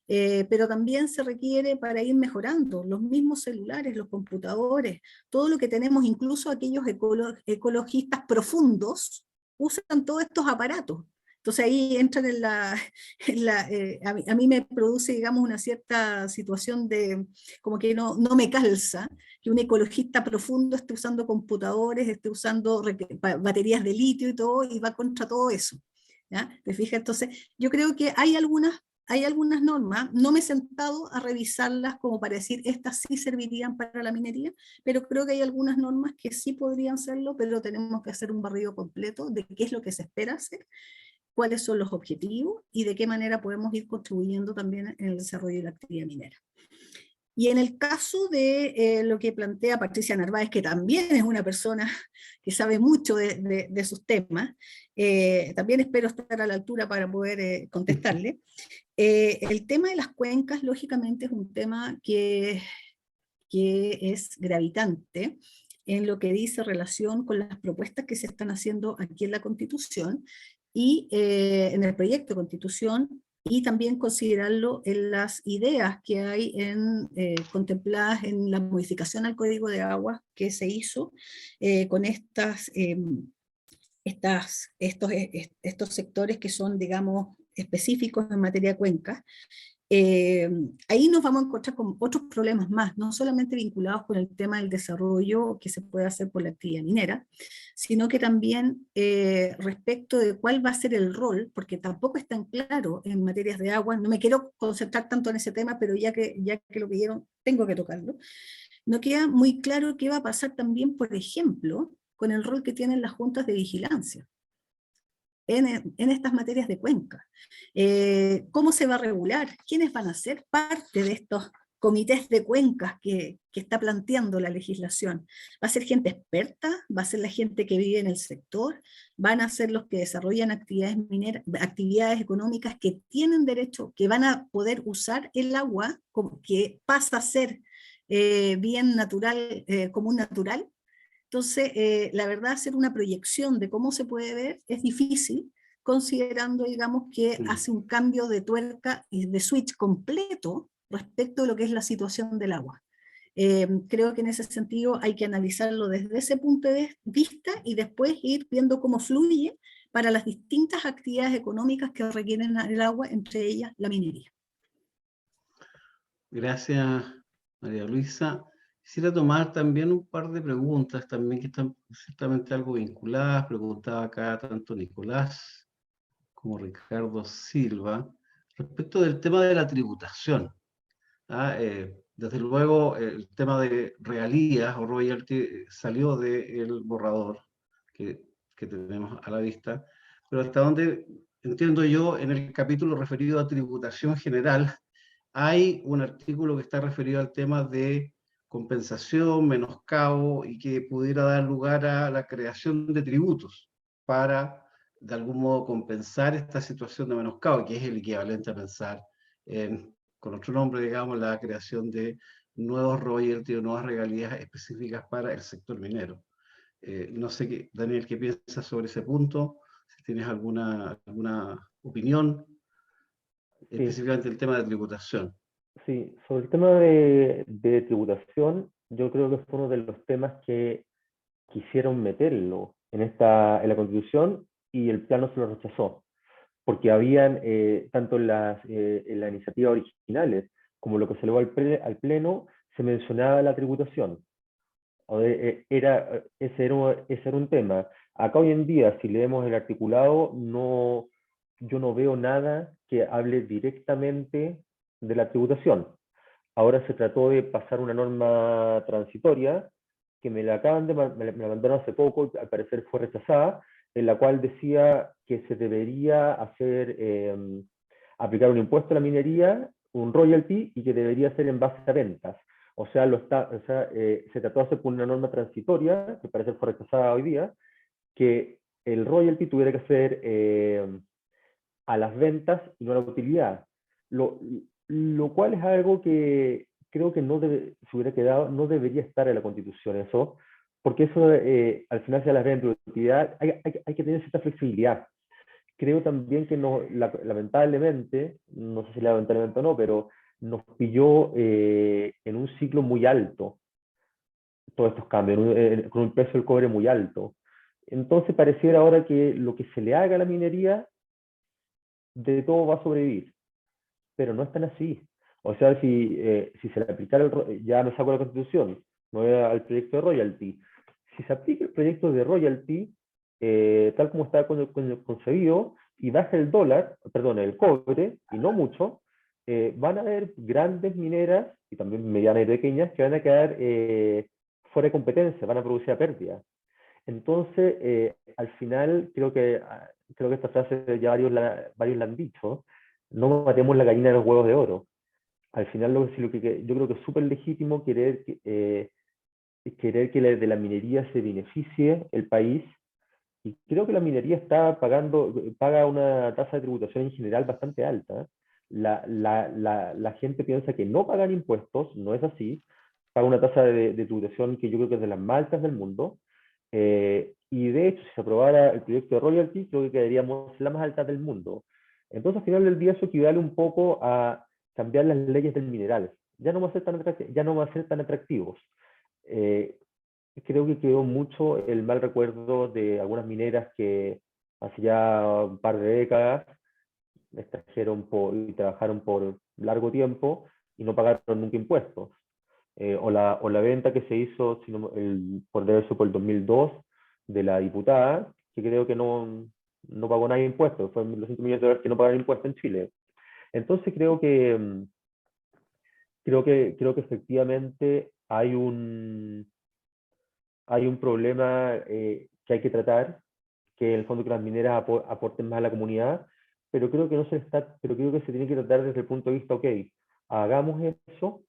pero también se requiere para ir mejorando los mismos celulares, los computadores, todo lo que tenemos, incluso aquellos ecologistas profundos, usan todos estos aparatos. Entonces ahí entran a mí me produce, digamos, una cierta situación de, como que no me calza, que un ecologista profundo esté usando computadores, esté usando baterías de litio y todo, y va contra todo eso. ¿Ya? ¿Te fijas? Entonces, yo creo que hay algunas normas, no me he sentado a revisarlas como para decir, estas sí servirían para la minería, pero creo que hay algunas normas que sí podrían serlo, pero tenemos que hacer un barrido completo de qué es lo que se espera hacer, cuáles son los objetivos y de qué manera podemos ir contribuyendo también en el desarrollo de la actividad minera. Y en el caso de lo que plantea Patricia Narváez, que también es una persona que sabe mucho de sus temas, también espero estar a la altura para poder contestarle. El tema de las cuencas, lógicamente, es un tema que es gravitante en lo que dice relación con las propuestas que se están haciendo aquí en la Constitución, y en el proyecto de Constitución y también considerarlo en las ideas que hay contempladas en la modificación al Código de Aguas que se hizo con estos sectores que son, digamos, específicos en materia de cuencas. Ahí nos vamos a encontrar con otros problemas más, no solamente vinculados con el tema del desarrollo que se puede hacer por la actividad minera, sino que también respecto de cuál va a ser el rol, porque tampoco es tan claro en materias de agua. No me quiero concentrar tanto en ese tema, pero ya que lo pidieron, tengo que tocarlo. No queda muy claro qué va a pasar también, por ejemplo, con el rol que tienen las juntas de vigilancia en estas materias de cuenca. ¿Cómo se va a regular? ¿Quiénes van a ser parte de estos comités de cuencas que está planteando la legislación? ¿Va a ser gente experta? ¿Va a ser la gente que vive en el sector? ¿Van a ser los que desarrollan actividades mineras, actividades económicas que tienen derecho, que van a poder usar el agua, que pasa a ser bien natural, común natural? Entonces, la verdad, hacer una proyección de cómo se puede ver es difícil, considerando, digamos, que hace un cambio de tuerca y de switch completo respecto a lo que es la situación del agua. Creo que en ese sentido hay que analizarlo desde ese punto de vista y después ir viendo cómo fluye para las distintas actividades económicas que requieren el agua, entre ellas la minería. Gracias, María Luisa. Quisiera tomar también un par de preguntas también que están ciertamente algo vinculadas. Preguntaba acá tanto Nicolás como Ricardo Silva respecto del tema de la tributación. Desde luego, el tema de regalías o royalty salió del borrador que tenemos a la vista, pero hasta donde entiendo yo, en el capítulo referido a tributación general, hay un artículo que está referido al tema de compensación, menoscabo, y que pudiera dar lugar a la creación de tributos para, de algún modo, compensar esta situación de menoscabo, que es el equivalente a pensar en, con otro nombre, digamos, la creación de nuevos royalties o nuevas regalías específicas para el sector minero. No sé, Daniel, ¿qué piensas sobre ese punto? Si tienes alguna opinión, Sí. específicamente el tema de tributación. Sí, sobre el tema de tributación, yo creo que fue uno de los temas que quisieron meterlo en la Constitución y el plano se lo rechazó, porque habían, tanto en las iniciativas originales como lo que se elevó al Pleno, se mencionaba la tributación. Ese era un tema. Acá hoy en día, si leemos el articulado, yo no veo nada que hable directamente de la tributación. Ahora se trató de pasar una norma transitoria, que me la mandaron hace poco, al parecer fue rechazada, en la cual decía que se debería aplicar un impuesto a la minería, un royalty, y que debería ser en base a ventas. O sea, se trató de hacer una norma transitoria, que parece fue rechazada hoy día, que el royalty tuviera que ser a las ventas y no a la utilidad. Lo cual es algo que creo que no debería estar en la Constitución eso, porque eso al final, si a las ventas y la utilidad, hay que tener cierta flexibilidad. Creo también que lamentablemente, no sé si lamentablemente o no, pero nos pilló en un ciclo muy alto todos estos cambios, con un precio del cobre muy alto. Entonces pareciera ahora que lo que se le haga a la minería, de todo va a sobrevivir, pero no es tan así. O sea, si se le aplicara, ya me saco la Constitución, me voy al proyecto de royalty. Si se aplica el proyecto de royalty, tal como está concebido, y baja el cobre, y no mucho, van a haber grandes mineras, y también medianas y pequeñas, que van a quedar fuera de competencia, van a producir a pérdida. Entonces, al final, creo que esta frase ya varios la han dicho, no matemos la gallina de los huevos de oro. Al final, yo creo que es súper legítimo querer que de la minería se beneficie el país, y creo que la minería paga una tasa de tributación en general bastante alta. La gente piensa que no pagan impuestos, no es así, paga una tasa de tributación que yo creo que es de las más altas del mundo, y de hecho, si se aprobara el proyecto de royalty, creo que quedaríamos la más alta del mundo. Entonces, al final del día, eso equivale un poco a cambiar las leyes del mineral. Ya no va a ser tan atractivos. Creo que quedó mucho el mal recuerdo de algunas mineras que hace ya un par de décadas extrajeron y trabajaron por largo tiempo y no pagaron nunca impuestos. O la venta que se hizo, por el 2002, de la diputada, que creo que no pagó nada de impuestos, fue $1.200 millones que no pagaron impuestos en Chile. Entonces creo que efectivamente hay un problema que hay que tratar, que en el fondo que las mineras aporten más a la comunidad, pero creo que se tiene que tratar desde el punto de vista, ok, hagamos eso,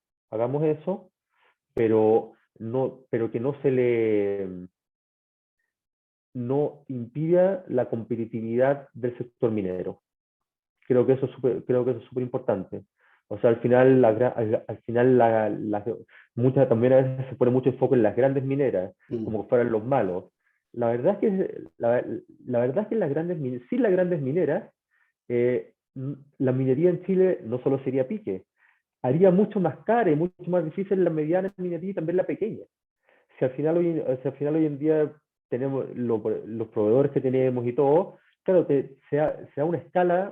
pero que no impida la competitividad del sector minero. Creo que eso es súper importante. O sea, al final, también a veces se pone mucho enfoque en las grandes mineras, como que fueran los malos. La verdad es que sin las grandes mineras, la minería en Chile no solo sería pique, haría mucho más cara y mucho más difícil la mediana minería y también la pequeña. Si al final hoy en día tenemos los proveedores que tenemos y todo, claro, se da una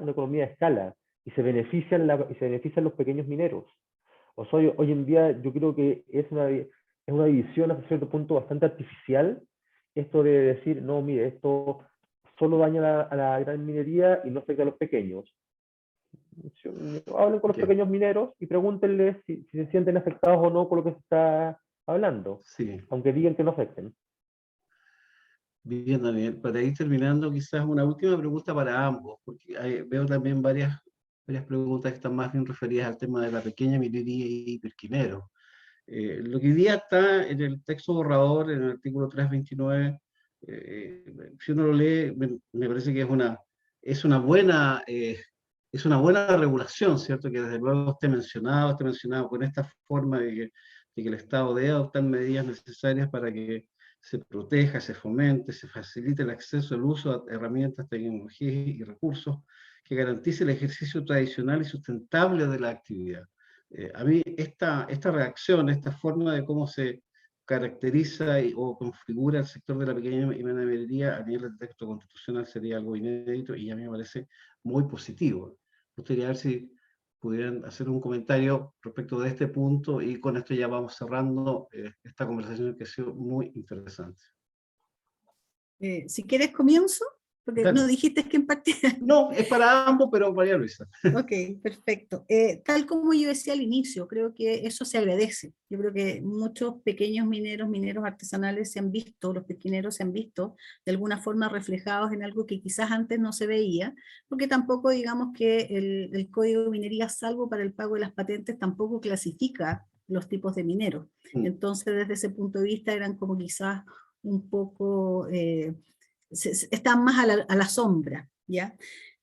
economía de escala, y se benefician los pequeños mineros. O sea, hoy en día yo creo que es una división hasta cierto punto bastante artificial, esto de decir, no, mire, esto solo daña a la gran minería y no afecta a los pequeños. Hablen con los pequeños mineros y pregúntenles si se sienten afectados o no con lo que se está hablando, aunque digan que no afecten. Bien, Daniel, para ir terminando, quizás una última pregunta para ambos, porque veo también varias preguntas que están más bien referidas al tema de la pequeña minería y Pirquinero. Lo que hoy día está en el texto borrador, en el artículo 329, si uno lo lee, me parece que es una buena regulación, ¿cierto? Que desde luego esté mencionado con esta forma de que el Estado debe adoptar medidas necesarias para que se proteja, se fomente, se facilite el acceso, el uso de herramientas, tecnologías y recursos que garantice el ejercicio tradicional y sustentable de la actividad. A mí esta reacción, esta forma de cómo se caracteriza o configura el sector de la pequeña y mediana minería a nivel del texto constitucional sería algo inédito y a mí me parece muy positivo. Me gustaría ver si pudieran hacer un comentario respecto de este punto y con esto ya vamos cerrando esta conversación que ha sido muy interesante. Si quieres comienzo, porque Dale. no dijiste quién partía. No, es para ambos, pero María Luisa. Ok, perfecto. Tal como yo decía al inicio, creo que eso se agradece. Yo creo que muchos pequeños mineros artesanales los pequineros se han visto de alguna forma reflejados en algo que quizás antes no se veía, porque tampoco digamos que el Código de Minería, salvo para el pago de las patentes, tampoco clasifica los tipos de mineros. Entonces, desde ese punto de vista, eran como quizás un poco... están más a la sombra, ¿ya?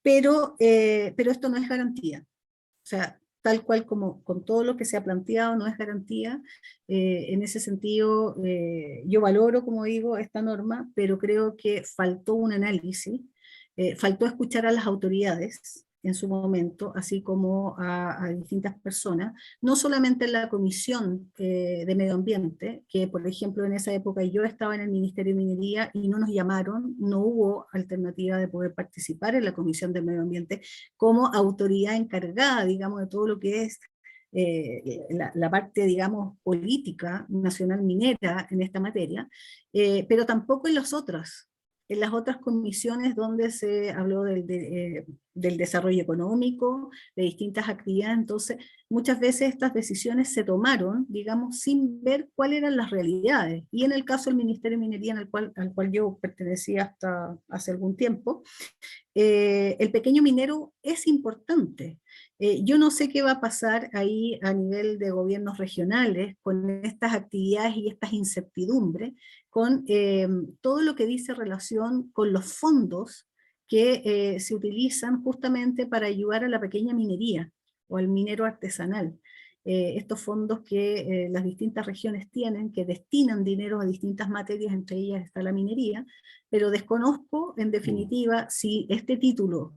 Pero esto no es garantía. O sea, tal cual como con todo lo que se ha planteado, no es garantía. En ese sentido, yo valoro, como digo, esta norma, pero creo que faltó un análisis, faltó escuchar a las autoridades en su momento, así como a distintas personas, no solamente en la Comisión de Medio Ambiente, que por ejemplo en esa época yo estaba en el Ministerio de Minería y no nos llamaron, no hubo alternativa de poder participar en la Comisión de Medio Ambiente como autoridad encargada, digamos, de todo lo que es la parte, digamos, política nacional minera en esta materia, pero tampoco en las otras comisiones donde se habló del desarrollo económico, de distintas actividades. Entonces, muchas veces estas decisiones se tomaron, digamos, sin ver cuáles eran las realidades. Y en el caso del Ministerio de Minería, al cual yo pertenecía hasta hace algún tiempo, el pequeño minero es importante. Yo no sé qué va a pasar ahí a nivel de gobiernos regionales con estas actividades y estas incertidumbres, con todo lo que dice relación con los fondos que se utilizan justamente para ayudar a la pequeña minería o al minero artesanal. Estos fondos que las distintas regiones tienen, que destinan dinero a distintas materias, entre ellas está la minería, pero desconozco en definitiva si este título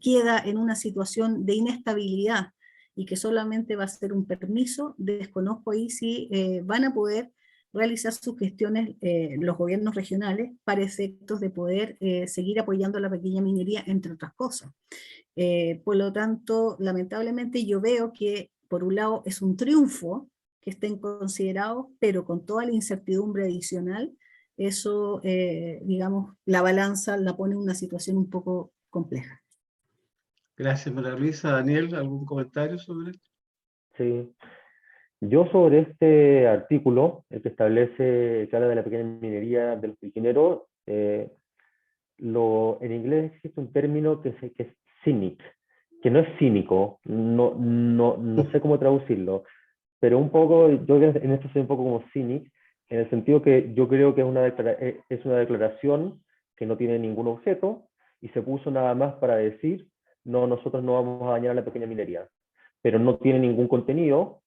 queda en una situación de inestabilidad y que solamente va a ser un permiso, desconozco ahí si van a poder realizar sus gestiones los gobiernos regionales para efectos de poder seguir apoyando a la pequeña minería, entre otras cosas. Por lo tanto, lamentablemente yo veo que por un lado es un triunfo que estén considerados, pero con toda la incertidumbre adicional, eso, digamos, la balanza la pone en una situación un poco compleja. Gracias, María Luisa. Daniel, ¿algún comentario sobre esto? Sí. Yo sobre este artículo, el que establece, que habla de la pequeña minería de los ingenieros, en inglés existe un término que es cynic, que no es cínico, no sé cómo traducirlo, pero un poco, yo en esto soy un poco como cynic, en el sentido que yo creo que es una declaración que no tiene ningún objeto y se puso nada más para decir, no, nosotros no vamos a dañar a la pequeña minería, pero no tiene ningún contenido.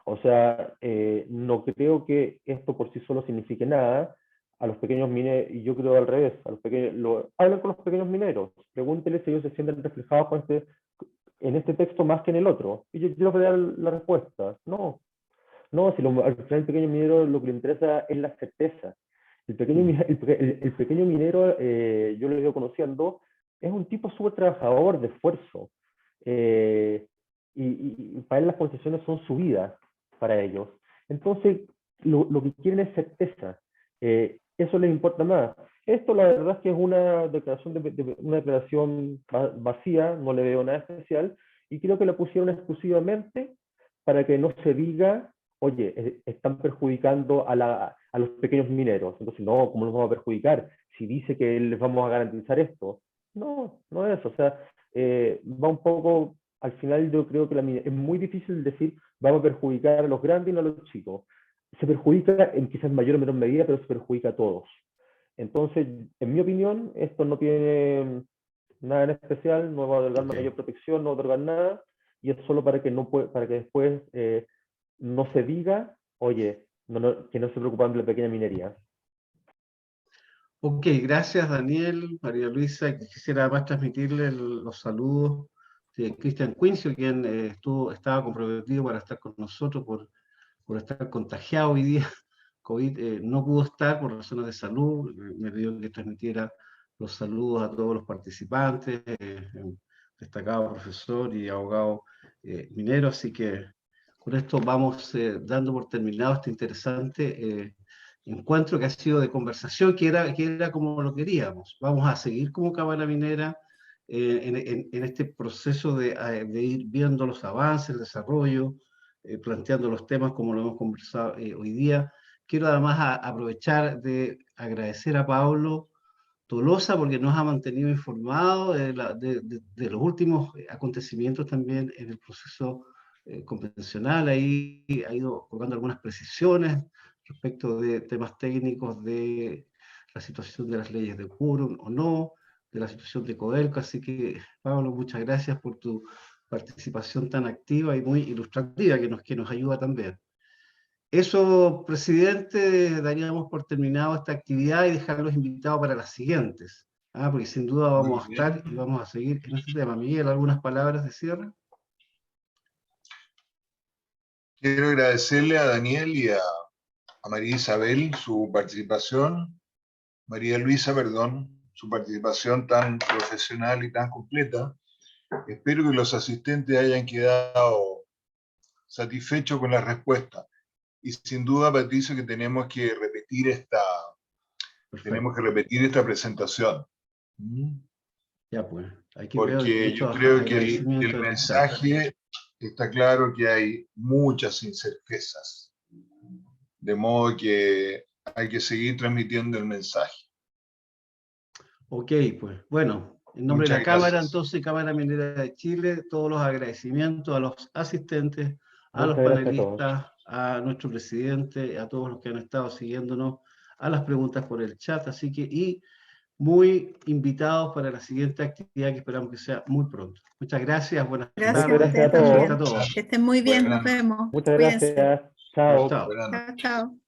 O sea, no creo que esto por sí solo signifique nada. A los pequeños mineros, y yo creo al revés, hablan con los pequeños mineros, pregúntenles si ellos se sienten reflejados en este texto más que en el otro. Y yo les voy a dar la respuesta. No, si al final el pequeño minero lo que le interesa es la certeza. El pequeño minero, yo lo he ido conociendo, es un tipo súper trabajador, de esfuerzo. Y para él las concesiones son su vida para ellos. Entonces, lo que quieren es certeza. Eso les importa más. Esto la verdad es que es una declaración vacía, no le veo nada especial, y creo que la pusieron exclusivamente para que no se diga, oye, están perjudicando a los pequeños mineros. Entonces, no, ¿cómo los vamos a perjudicar? Si dice que les vamos a garantizar esto. No es eso. O sea, va un poco, al final yo creo que es muy difícil decir, vamos a perjudicar a los grandes y no a los chicos. Se perjudica en quizás mayor o menor medida, pero se perjudica a todos. Entonces, en mi opinión, esto no tiene nada en especial, no va a otorgar mayor protección, no va a otorgar nada, y es solo para que después no se diga, oye, que no se preocupan de la pequeña minería. Ok, gracias Daniel, María Luisa. Quisiera además transmitirle los saludos de Cristian Quincio, quien estaba comprometido para estar con nosotros por estar contagiado hoy día. COVID no pudo estar por razones de salud, me pidió que transmitiera los saludos a todos los participantes, destacado profesor y abogado minero, así que con esto vamos dando por terminado este interesante encuentro que ha sido de conversación, que era como lo queríamos. Vamos a seguir como Cámara Minera en este proceso de ir viendo los avances, el desarrollo, planteando los temas como lo hemos conversado hoy día. Quiero además aprovechar de agradecer a Pablo Tolosa porque nos ha mantenido informados de los últimos acontecimientos también en el proceso convencional. Ahí ha ido colgando algunas precisiones respecto de temas técnicos de la situación de las leyes de quórum o no, de la situación de Codelco. Así que, Pablo, muchas gracias por tu participación tan activa y muy ilustrativa que nos ayuda también. Eso, presidente, daríamos por terminado esta actividad y dejarlos invitados para las siguientes, porque sin duda vamos a estar y vamos a seguir en este tema. Miguel, ¿algunas palabras de cierre? Quiero agradecerle a Daniel y a María Isabel su participación, María Luisa, perdón, su participación tan profesional y tan completa. Espero que los asistentes hayan quedado satisfechos con la respuesta. Y sin duda, Patricio, que tenemos que repetir esta presentación. Ya pues, aquí porque yo creo que el mensaje está claro que hay muchas incertezas. De modo que hay que seguir transmitiendo el mensaje. Ok, pues bueno, en nombre de la Cámara, entonces, Cámara Minera de Chile, todos los agradecimientos a los asistentes, a los panelistas, a nuestro presidente, a todos los que han estado siguiéndonos, a las preguntas por el chat, así que, y muy invitados para la siguiente actividad que esperamos que sea muy pronto. Muchas gracias, buenas tardes. Gracias a todos. Que estén muy bien, nos vemos. Muchas gracias. Chao. Chao.